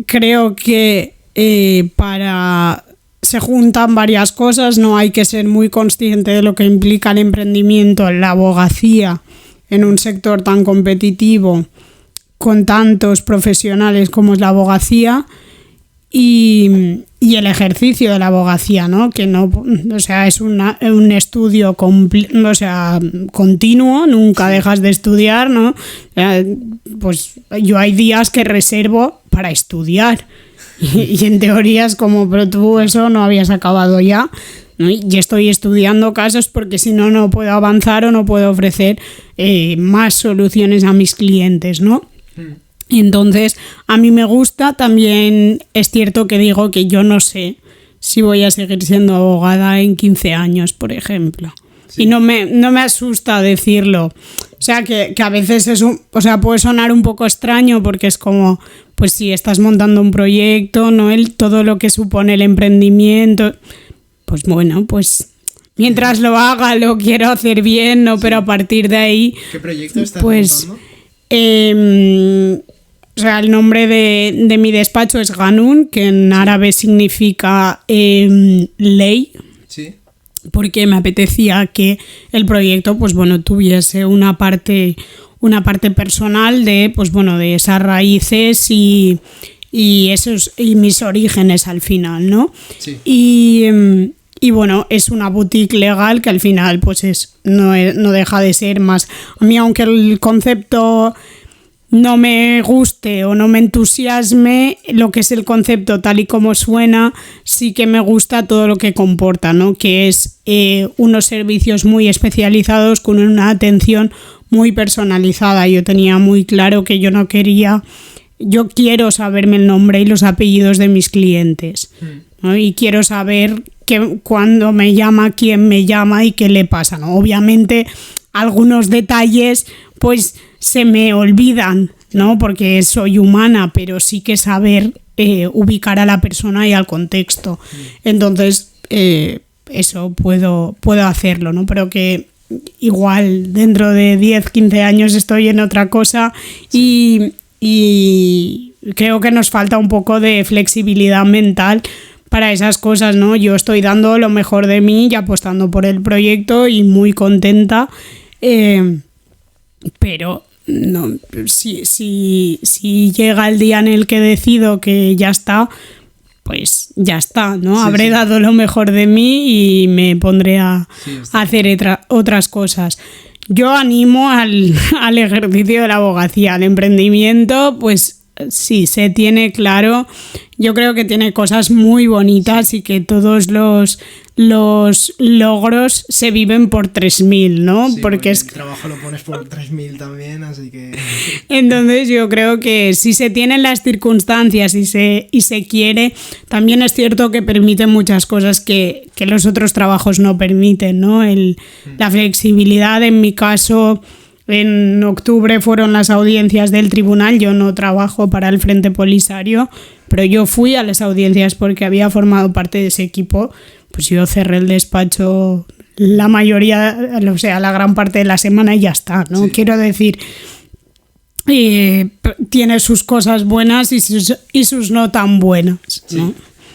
creo que se juntan varias cosas, no hay que ser muy consciente de lo que implica el emprendimiento en la abogacía, en un sector tan competitivo, con tantos profesionales como es la abogacía, y el ejercicio de la abogacía, ¿no? Que no, o sea, es un estudio continuo, nunca dejas de estudiar, ¿no? Pues yo hay días que reservo para estudiar y en teoría es como, pero tú eso no habías acabado ya, ¿no? Y estoy estudiando casos porque si no, no puedo avanzar o no puedo ofrecer más soluciones a mis clientes, ¿no? Entonces, a mí me gusta. También es cierto que digo que yo no sé si voy a seguir siendo abogada en 15 años, por ejemplo. Sí. Y no me asusta decirlo. O sea, que a veces puede sonar un poco extraño porque es como, pues si estás montando un proyecto, ¿no? Todo lo que supone el emprendimiento, pues bueno, pues mientras lo haga, lo quiero hacer bien, ¿no? Sí. Pero a partir de ahí... ¿Qué proyecto estás montando? O sea, el nombre de mi despacho es Ganun, que en árabe significa ley. Sí. Porque me apetecía que el proyecto, pues bueno, tuviese una parte personal de, pues bueno, de esas raíces y mis orígenes al final, ¿no? Sí. Y bueno, es una boutique legal que al final pues no deja de ser más... A mí, aunque el concepto no me guste o no me entusiasme, lo que es el concepto tal y como suena, sí que me gusta todo lo que comporta, ¿no? Que es unos servicios muy especializados con una atención muy personalizada. Yo tenía muy claro que yo quiero saberme el nombre y los apellidos de mis clientes, ¿no? Y quiero saber cuándo me llama, quién me llama y qué le pasa, ¿no? Obviamente algunos detalles pues se me olvidan, ¿no? Porque soy humana, pero sí que saber ubicar a la persona y al contexto. Entonces, eso puedo hacerlo, ¿no? Pero que igual dentro de 10, 15 años estoy en otra cosa y creo que nos falta un poco de flexibilidad mental para esas cosas, ¿no? Yo estoy dando lo mejor de mí y apostando por el proyecto y muy contenta, pero no, si llega el día en el que decido que ya está, pues ya está, ¿no? Sí, habré dado lo mejor de mí y me pondré a hacer otras cosas. Yo animo al ejercicio de la abogacía, al emprendimiento, pues sí, se tiene claro. Yo creo que tiene cosas muy bonitas y que todos los logros se viven por 3.000, ¿no? Sí, porque el trabajo lo pones por 3.000 también, así que... Entonces yo creo que si se tienen las circunstancias y se quiere, también es cierto que permiten muchas cosas que los otros trabajos no permiten, ¿no? La flexibilidad, en mi caso... En octubre fueron las audiencias del tribunal. Yo no trabajo para el Frente Polisario, pero yo fui a las audiencias porque había formado parte de ese equipo. Pues yo cerré el despacho la mayoría, o sea, la gran parte de la semana y ya está, ¿no? Sí. Quiero decir, tiene sus cosas buenas y sus no tan buenas, ¿no? Sí.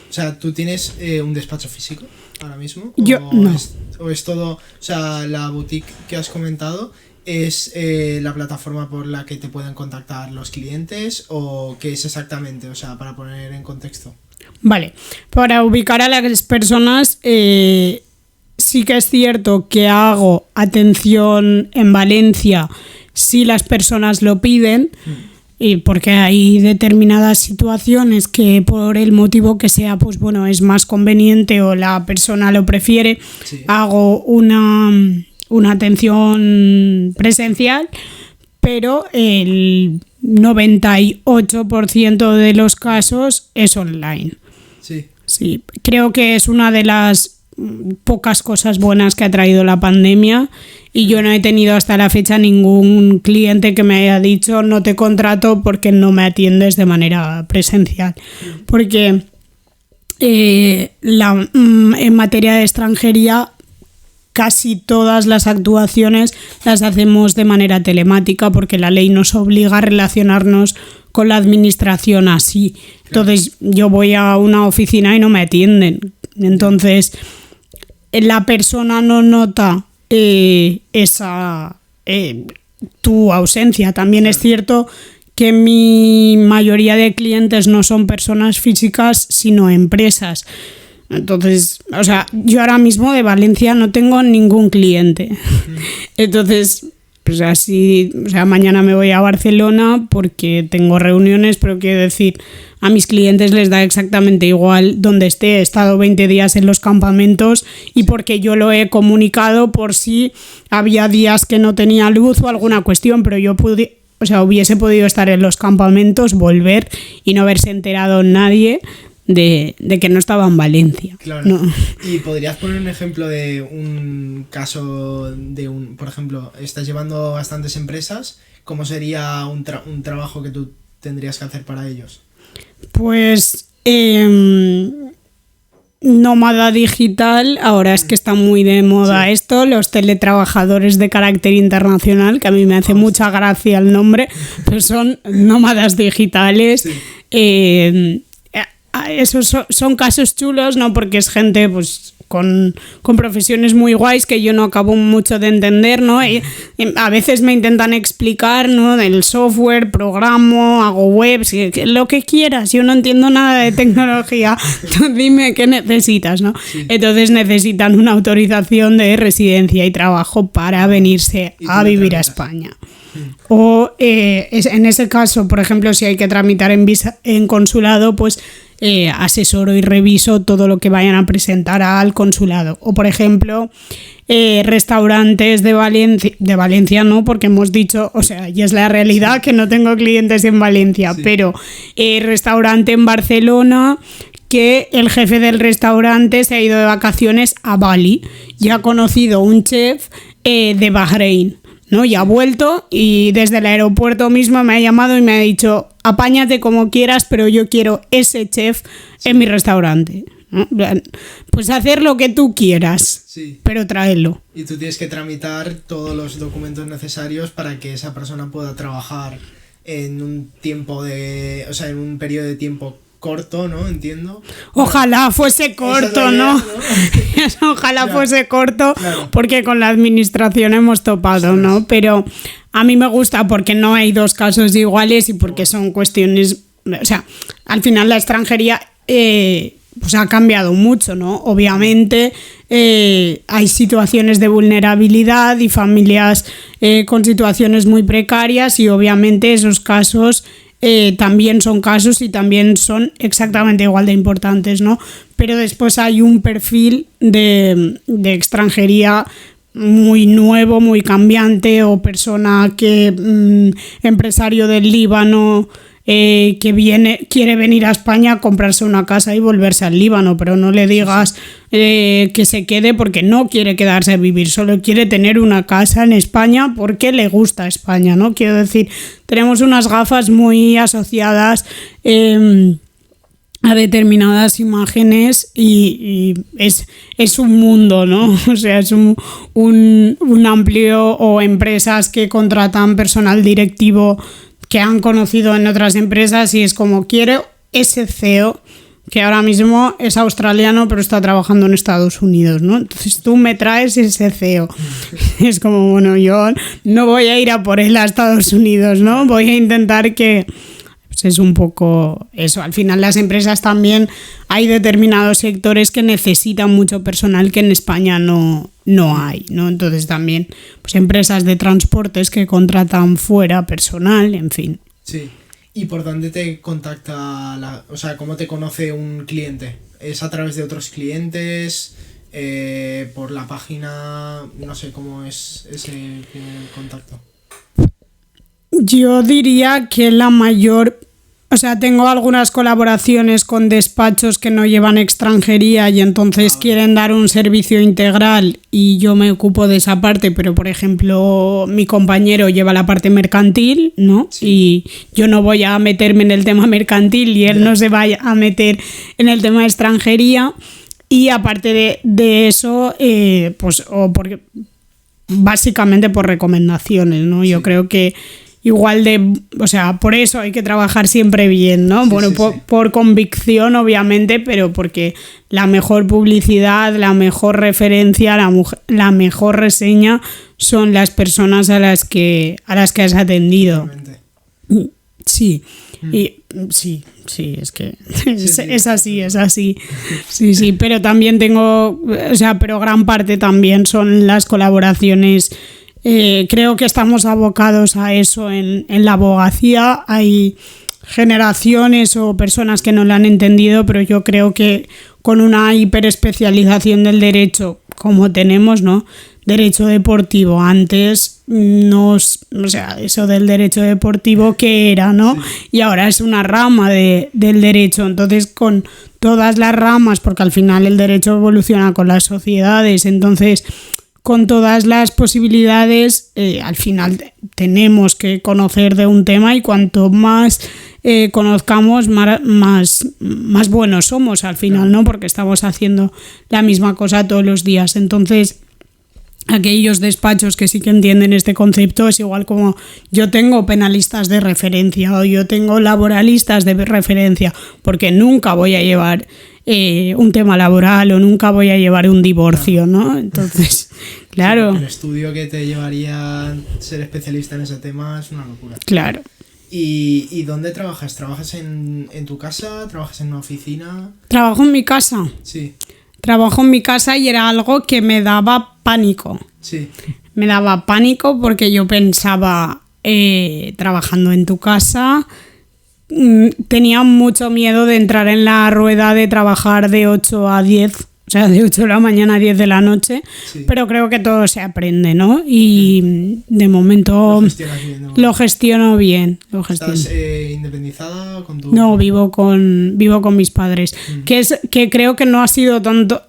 O sea, ¿tú tienes un despacho físico ahora mismo? Yo no. ¿O es todo, o sea, la boutique que has comentado es la plataforma por la que te pueden contactar los clientes o qué es exactamente? O sea, para poner en contexto. Vale, para ubicar a las personas, sí que es cierto que hago atención en Valencia si las personas lo piden, y porque hay determinadas situaciones que por el motivo que sea, pues bueno, es más conveniente o la persona lo prefiere. Sí. Hago una atención presencial, pero el 98% de los casos es online. Sí. Sí, creo que es una de las pocas cosas buenas que ha traído la pandemia, Y yo no he tenido hasta la fecha ningún cliente que me haya dicho no te contrato porque no me atiendes de manera presencial. Porque en materia de extranjería casi todas las actuaciones las hacemos de manera telemática porque la ley nos obliga a relacionarnos con la administración así. Entonces yo voy a una oficina y no me atienden. Entonces la persona no nota tu ausencia. También es cierto que mi mayoría de clientes no son personas físicas, sino empresas. Entonces, o sea, yo ahora mismo de Valencia no tengo ningún cliente. Entonces, pues así, o sea, mañana me voy a Barcelona porque tengo reuniones, pero quiero decir, a mis clientes les da exactamente igual donde esté. He estado 20 días en los campamentos y porque yo lo he comunicado por si había días que no tenía luz o alguna cuestión, pero yo hubiese podido estar en los campamentos, volver y no haberse enterado nadie de que no estaba en Valencia. Claro. ¿No? ¿Y podrías poner un ejemplo de un caso por ejemplo, estás llevando bastantes empresas, ¿cómo sería un trabajo que tú tendrías que hacer para ellos? Pues nómada digital, ahora es que está muy de moda esto, los teletrabajadores de carácter internacional, que a mí me hace mucha gracia el nombre, pues son nómadas digitales. Esos son casos chulos, ¿no? Porque es gente pues con profesiones muy guays que yo no acabo mucho de entender, ¿no? Y a veces me intentan explicar, ¿no? Del software, programo, hago webs, lo que quieras. Yo no entiendo nada de tecnología. Tú dime qué necesitas, ¿no? Sí. Entonces necesitan una autorización de residencia y trabajo para venirse a vivir a España. O en ese caso, por ejemplo, si hay que tramitar en consulado, pues asesoro y reviso todo lo que vayan a presentar al consulado. O por ejemplo, restaurantes de Valencia no, porque hemos dicho, o sea, y es la realidad que no tengo clientes en Valencia, pero restaurante en Barcelona, que el jefe del restaurante se ha ido de vacaciones a Bali y ha conocido un chef de Bahrein, ¿no? Y ha vuelto y desde el aeropuerto mismo me ha llamado y me ha dicho, apáñate como quieras, pero yo quiero ese chef en mi restaurante, ¿no? Pues hacer lo que tú quieras, pero tráelo. Y tú tienes que tramitar todos los documentos necesarios para que esa persona pueda trabajar en un en un periodo de tiempo corto, ¿no? Entiendo. Ojalá fuese corto, ¿no? Ojalá fuese corto, porque con la administración hemos topado, ¿no? Pero a mí me gusta porque no hay dos casos iguales y porque son cuestiones... O sea, al final la extranjería pues ha cambiado mucho, ¿no? Obviamente hay situaciones de vulnerabilidad y familias con situaciones muy precarias y obviamente esos casos... también son casos y también son exactamente igual de importantes, ¿no? Pero después hay un perfil de extranjería muy nuevo, muy cambiante, o persona que empresario del Líbano que quiere venir a España a comprarse una casa y volverse al Líbano, pero no le digas que se quede porque no quiere quedarse a vivir, solo quiere tener una casa en España porque le gusta España, ¿no? Quiero decir, tenemos unas gafas muy asociadas a determinadas imágenes y es un mundo, ¿no? O sea, es un amplio, o empresas que contratan personal directivo que han conocido en otras empresas y es como, quiero ese CEO que ahora mismo es australiano pero está trabajando en Estados Unidos, ¿no? Entonces tú me traes ese CEO. Es como, bueno, yo no voy a ir a por él a Estados Unidos, ¿no? Voy a intentar que... Pues es un poco eso. Al final las empresas también, hay determinados sectores que necesitan mucho personal que en España no hay, ¿no? Entonces también pues empresas de transportes que contratan fuera personal, en fin. Sí. ¿Y por dónde te contacta o sea, cómo te conoce un cliente? ¿Es a través de otros clientes? ¿Por la página? No sé cómo es ese primer contacto. Yo diría que la mayor O sea, tengo algunas colaboraciones con despachos que no llevan extranjería y entonces quieren dar un servicio integral y yo me ocupo de esa parte, pero por ejemplo mi compañero lleva la parte mercantil, ¿no? Sí. Y yo no voy a meterme en el tema mercantil y él no se va a meter en el tema de extranjería. Y aparte de eso, pues porque básicamente por recomendaciones, ¿no? Sí. Yo creo que igual o sea, por eso hay que trabajar siempre bien, ¿no? Sí, bueno, sí, por convicción, obviamente, pero porque la mejor publicidad, la mejor referencia, la mejor reseña son las personas a las que has atendido. Sí. Y sí, es que es así. Sí, pero también tengo, o sea, pero gran parte también son las colaboraciones. Creo que estamos abocados a eso en la abogacía. Hay generaciones o personas que no lo han entendido, pero yo creo que con una hiperespecialización del derecho como tenemos, ¿no? Derecho deportivo. Antes o sea, eso del derecho deportivo, ¿qué era, no? Sí. Y ahora es una rama del derecho. Entonces, con todas las ramas, porque al final el derecho evoluciona con las sociedades, entonces con todas las posibilidades, al final tenemos que conocer de un tema y cuanto más conozcamos, más buenos somos al final, ¿no? Porque estamos haciendo la misma cosa todos los días. Entonces, aquellos despachos que sí que entienden este concepto es igual como yo tengo penalistas de referencia o yo tengo laboralistas de referencia, porque nunca voy a llevar un tema laboral o nunca voy a llevar un divorcio, ¿no? Entonces, claro. Sí, el estudio que te llevaría a ser especialista en ese tema es una locura. Claro. ¿Y dónde trabajas? ¿Trabajas en tu casa? ¿Trabajas en una oficina? Trabajo en mi casa. Sí. Trabajo en mi casa y era algo que me daba pánico. Sí. Me daba pánico porque yo pensaba, trabajando en tu casa, tenía mucho miedo de entrar en la rueda de trabajar de 8 a 10, o sea, de 8 de la mañana a 10 de la noche, sí. Pero creo que todo se aprende, ¿no? Y de momento lo gestiono bien. ¿Estás independizada con tu...? No, vivo con mis padres, que creo que no ha sido tanto...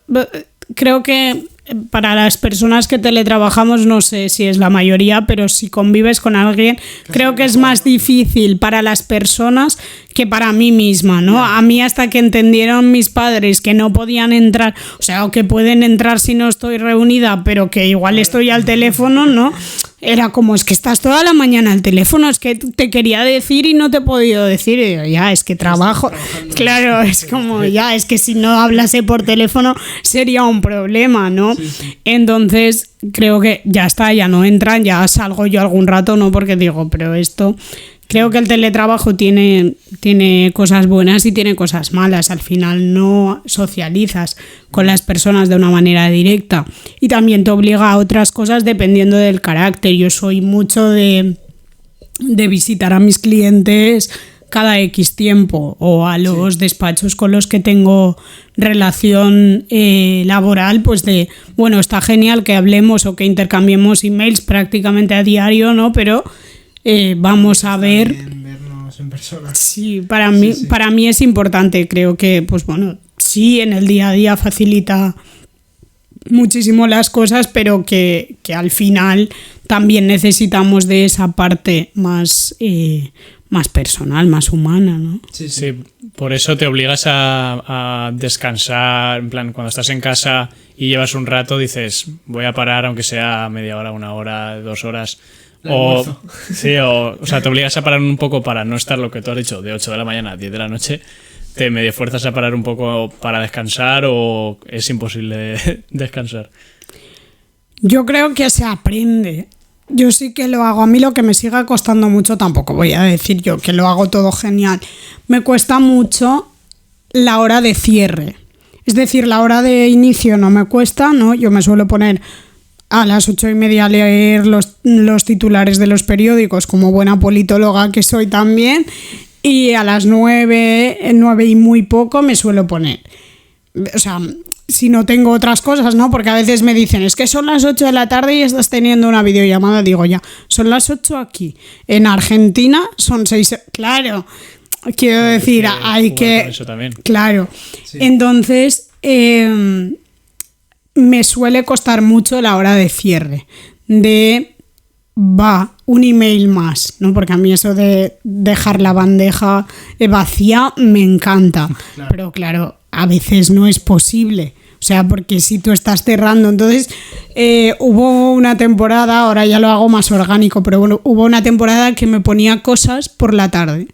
Creo que para las personas que teletrabajamos, no sé si es la mayoría, pero si convives con alguien, creo que es más difícil para las personas que para mí misma, ¿no? A mí hasta que entendieron mis padres que no podían entrar, o sea, o que pueden entrar si no estoy reunida, pero que igual estoy al teléfono, ¿no? Era como, es que estás toda la mañana al teléfono, es que te quería decir y no te he podido decir. Y yo, ya, es que trabajo. Claro, es como, ya, es que si no hablase por teléfono sería un problema, ¿no? Sí. Entonces, creo que ya está, ya no entran, ya salgo yo algún rato, ¿no? Porque digo, pero esto... Creo que el teletrabajo tiene cosas buenas y tiene cosas malas. Al final no socializas con las personas de una manera directa y también te obliga a otras cosas dependiendo del carácter. Yo soy mucho de visitar a mis clientes cada X tiempo o a los despachos con los que tengo relación laboral, pues de, bueno, está genial que hablemos o que intercambiemos emails prácticamente a diario, ¿no? Pero... vamos a vernos en persona. Sí, para mí es importante. Creo que, pues bueno, sí, en el día a día facilita muchísimo las cosas, pero que al final también necesitamos de esa parte más personal, más humana, ¿no? Sí, por eso te obligas a descansar. En plan, cuando estás en casa y llevas un rato, dices, voy a parar aunque sea media hora, 1 hora, 2 horas. O sea, te obligas a parar un poco para no estar lo que tú has dicho, de 8 de la mañana a 10 de la noche, te medio fuerzas a parar un poco para descansar o es imposible descansar. Yo creo que se aprende. Yo sí que lo hago. A mí lo que me sigue costando mucho, tampoco voy a decir yo que lo hago todo genial, me cuesta mucho la hora de cierre. Es decir, la hora de inicio no me cuesta, ¿no? Yo me suelo poner... a las 8:30 leer los titulares de los periódicos como buena politóloga que soy también, y a las 9 y muy poco me suelo poner. O sea, si no tengo otras cosas, ¿no? Porque a veces me dicen, es que son las 8 de la tarde y estás teniendo una videollamada. Digo, ya, son las 8 aquí. En Argentina son 6. Claro, quiero decir, hay jugar que... con eso también. Claro. Sí. Entonces, me suele costar mucho la hora de cierre. Un email más, ¿no? Porque a mí eso de dejar la bandeja vacía me encanta. Claro. Pero claro, a veces no es posible. O sea, porque si tú estás cerrando, entonces hubo una temporada, ahora ya lo hago más orgánico, pero bueno, hubo una temporada que me ponía cosas por la tarde.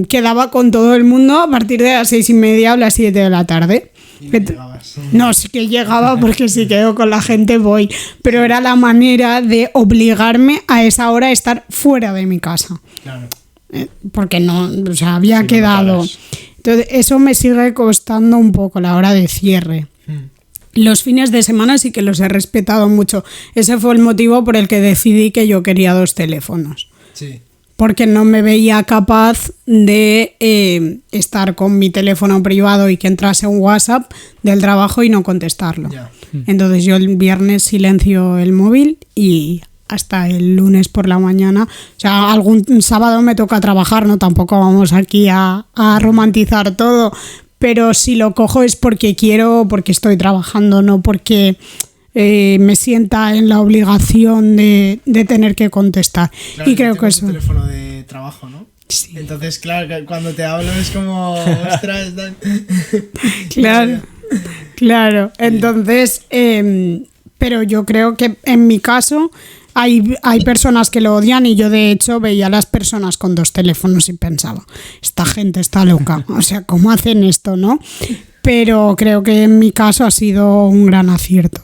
Quedaba con todo el mundo a partir de las 6:30 o las 7 de la tarde. Y no llegabas. No, sí que llegaba porque si quedo con la gente voy, pero era la manera de obligarme a esa hora a estar fuera de mi casa. Claro. Porque no, o sea, había no quedado. paras. Entonces, eso me sigue costando un poco la hora de cierre. Los fines de semana sí que los he respetado mucho. Ese fue el motivo por el que decidí que yo quería 2 teléfonos. Sí. Porque no me veía capaz de estar con mi teléfono privado y que entrase un WhatsApp del trabajo y no contestarlo. Ya. Entonces yo el viernes silencio el móvil y hasta el lunes por la mañana. O sea, algún sábado me toca trabajar, no tampoco vamos aquí a romantizar todo, pero si lo cojo es porque quiero, porque estoy trabajando, no porque me sienta en la obligación de tener que contestar. Claro, Y creo que tenemos un eso... teléfono de trabajo, ¿no? Sí. Entonces, claro, cuando te hablo es como, ostras, Claro, claro. Entonces, pero yo creo que en mi caso hay personas que lo odian y yo de hecho veía a las personas con 2 teléfonos y pensaba, esta gente está loca, o sea, ¿cómo hacen esto, no? Pero creo que en mi caso ha sido un gran acierto.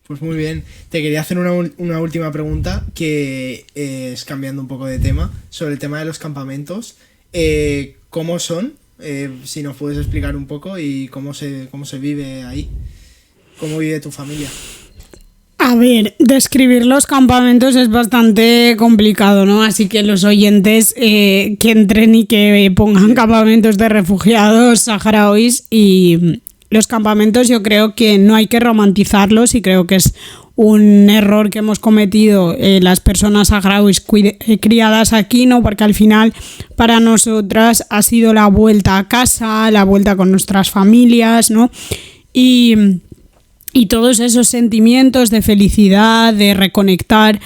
Pues muy bien. Te quería hacer una última pregunta que es cambiando un poco de tema, sobre el tema de los campamentos. ¿Cómo son? Si nos puedes explicar un poco y cómo se vive ahí. ¿Cómo vive tu familia? A ver, describir los campamentos es bastante complicado, ¿no? Así que los oyentes que entren y que pongan campamentos de refugiados saharauis, y los campamentos yo creo que no hay que romantizarlos y creo que es un error que hemos cometido las personas saharauis criadas aquí, ¿no? Porque al final para nosotras ha sido la vuelta a casa, la vuelta con nuestras familias, ¿no? Y todos esos sentimientos de felicidad, de reconectar,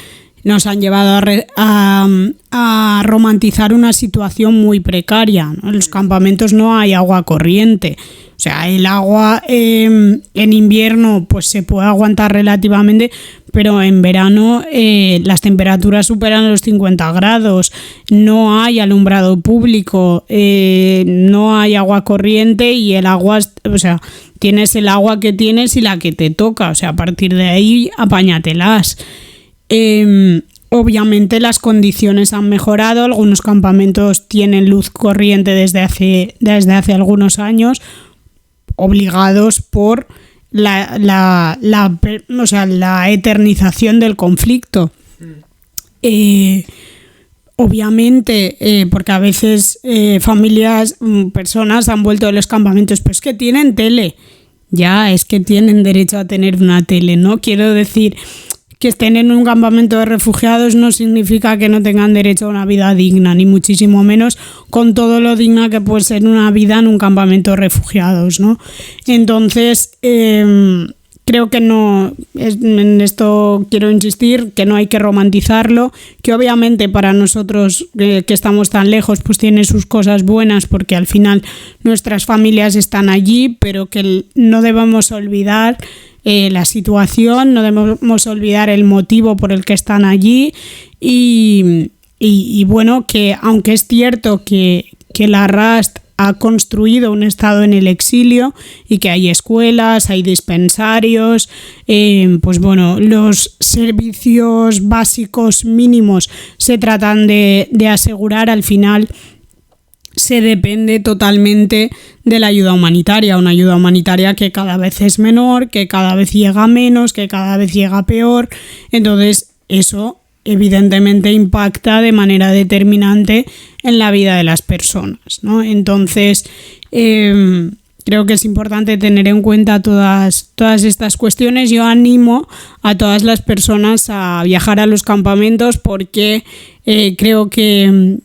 nos han llevado a romantizar una situación muy precaria, ¿no? En los campamentos no hay agua corriente. O sea, el agua en invierno pues se puede aguantar relativamente, pero en verano las temperaturas superan los 50 grados, no hay alumbrado público, no hay agua corriente y el agua, o sea, tienes el agua que tienes y la que te toca, o sea, a partir de ahí apáñatelas. Obviamente las condiciones han mejorado, algunos campamentos tienen luz corriente desde hace algunos años, obligados por la eternización del conflicto. Obviamente, porque a veces familias, personas han vuelto de los campamentos, pues que tienen tele. Ya, es que tienen derecho a tener una tele, ¿no? Quiero decir, que estén en un campamento de refugiados no significa que no tengan derecho a una vida digna, ni muchísimo menos con todo lo digna que puede ser una vida en un campamento de refugiados, ¿no? Entonces, creo que no, en esto quiero insistir, que no hay que romantizarlo, que obviamente para nosotros que estamos tan lejos pues tiene sus cosas buenas porque al final nuestras familias están allí, pero que no debemos olvidar la situación, no debemos olvidar el motivo por el que están allí y bueno, que aunque es cierto que la RAST ha construido un estado en el exilio y que hay escuelas, hay dispensarios, pues bueno, los servicios básicos mínimos se tratan de asegurar. Al final se depende totalmente de la ayuda humanitaria, una ayuda humanitaria que cada vez es menor, que cada vez llega menos, que cada vez llega peor. Entonces eso evidentemente impacta de manera determinante en la vida de las personas, ¿no? Entonces creo que es importante tener en cuenta todas estas cuestiones. Yo animo a todas las personas a viajar a los campamentos porque creo que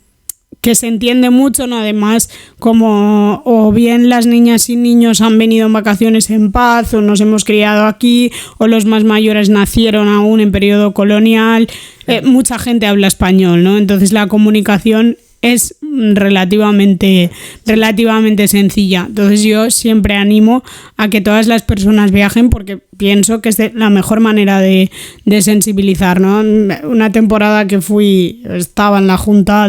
que se entiende mucho, ¿no? Además, como o bien las niñas y niños han venido en vacaciones en paz, o nos hemos criado aquí, o los más mayores nacieron aún en periodo colonial, mucha gente habla español, ¿no? Entonces la comunicación es relativamente sencilla. Entonces yo siempre animo a que todas las personas viajen porque pienso que es la mejor manera de sensibilizar, ¿no? Una temporada que estaba en la junta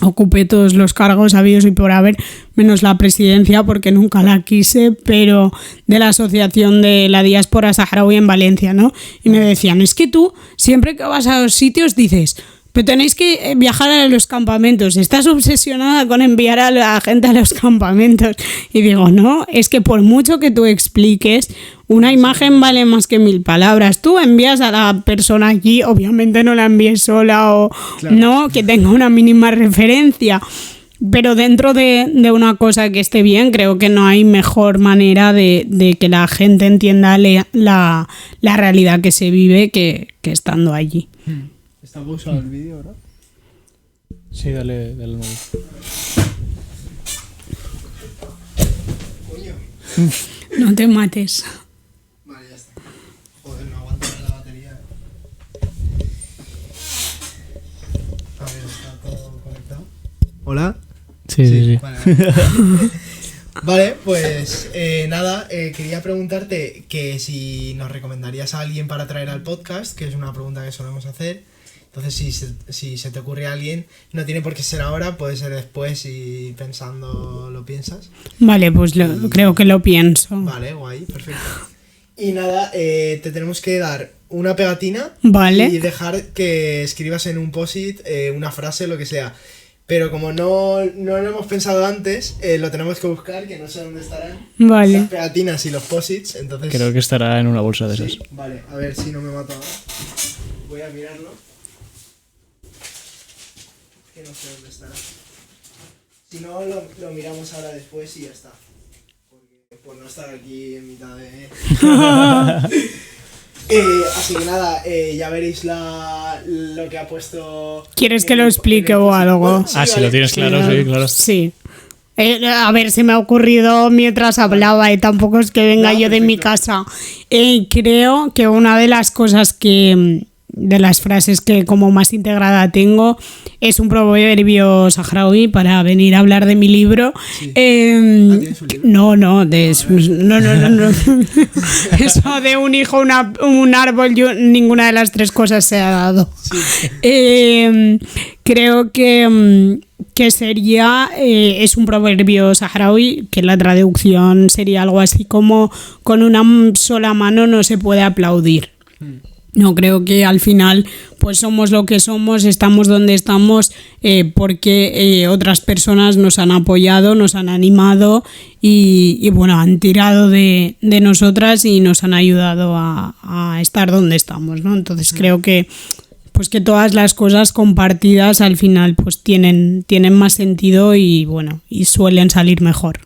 ocupé todos los cargos habidos y por haber, menos la presidencia porque nunca la quise, pero de la Asociación de la Diáspora Saharaui en Valencia, ¿no? Y me decían, es que tú siempre que vas a los sitios dices, pero tenéis que viajar a los campamentos, estás obsesionada con enviar a la gente a los campamentos. Y digo, no, es que por mucho que tú expliques, una imagen vale más que 1000 palabras. Tú envías a la persona aquí, obviamente no la envíes sola o claro, no, que tenga una mínima referencia. Pero dentro de una cosa que esté bien, creo que no hay mejor manera de que la gente entienda la realidad que se vive que estando allí. Está pausado el vídeo, ¿verdad? Sí, dale el móvil. Coño. No te mates. Vale, ya está. Joder, no aguanta la batería. A ver, ¿está todo conectado? ¿Hola? Sí. Vale. Vale, pues nada, quería preguntarte que si nos recomendarías a alguien para traer al podcast, que es una pregunta que solemos hacer. Entonces, si se te ocurre a alguien, no tiene por qué ser ahora, puede ser después y pensando lo piensas. Vale, pues creo que lo pienso. Vale, guay, perfecto. Y nada, te tenemos que dar una pegatina, vale, y dejar que escribas en un post-it una frase, lo que sea. Pero como no lo hemos pensado antes, lo tenemos que buscar, que no sé dónde estarán. Vale. Las pegatinas y los post-its, entonces... Creo que estará en una bolsa de sí, esas. Vale, a ver si no me mato ahora. Voy a mirarlo. Que no sé dónde estará. Si no, lo miramos ahora después y ya está. Porque por no estar aquí en mitad de... así que nada, ya veréis lo que ha puesto... ¿Quieres que lo explique o algo? Bueno, sí, si vale. lo tienes claro, sí, claro. Sí. A ver, se me ha ocurrido mientras hablaba y tampoco es que venga yo de mi casa. Creo que una de las cosas de las frases que como más integrada tengo es un proverbio saharaui para venir a hablar de mi libro. Sí. ¿Tienes un libro? No. Eso de un hijo, un árbol, ninguna de las tres cosas se ha dado. Sí. Creo que sería, es un proverbio saharaui, que la traducción sería algo así como con una sola mano no se puede aplaudir. No, creo que al final pues somos lo que somos, estamos donde estamos porque otras personas nos han apoyado, nos han animado y bueno, han tirado de nosotras y nos han ayudado a estar donde estamos, ¿no? Entonces creo que pues que todas las cosas compartidas al final pues tienen más sentido y bueno, y suelen salir mejor.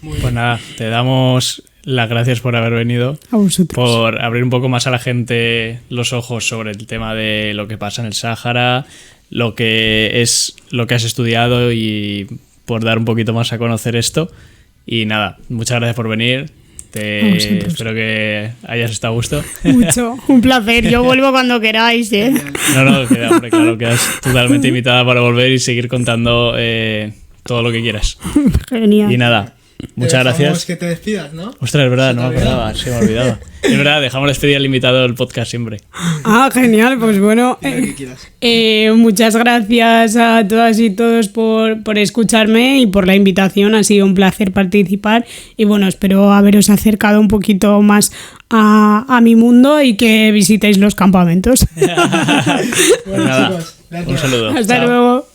Pues nada, te damos las gracias por haber venido, a vosotros, por abrir un poco más a la gente los ojos sobre el tema de lo que pasa en el Sáhara, lo que has estudiado y por dar un poquito más a conocer esto. Y nada, muchas gracias por venir. Espero que hayas estado a gusto. Mucho, un placer. Yo vuelvo cuando queráis, ¿eh? No, claro, quedas totalmente invitada para volver y seguir contando todo lo que quieras. Genial. Y nada, muchas gracias. Que te despidas, ¿no? Ostras, es verdad, no me acordaba, se me olvidaba. Es verdad, dejamos despedir al invitado del podcast siempre. Genial, pues bueno. Muchas gracias a todas y todos por escucharme y por la invitación. Ha sido un placer participar y bueno, espero haberos acercado un poquito más a mi mundo y que visitéis los campamentos. Bueno, nada, chicos, gracias. un saludo. Hasta Chao. luego.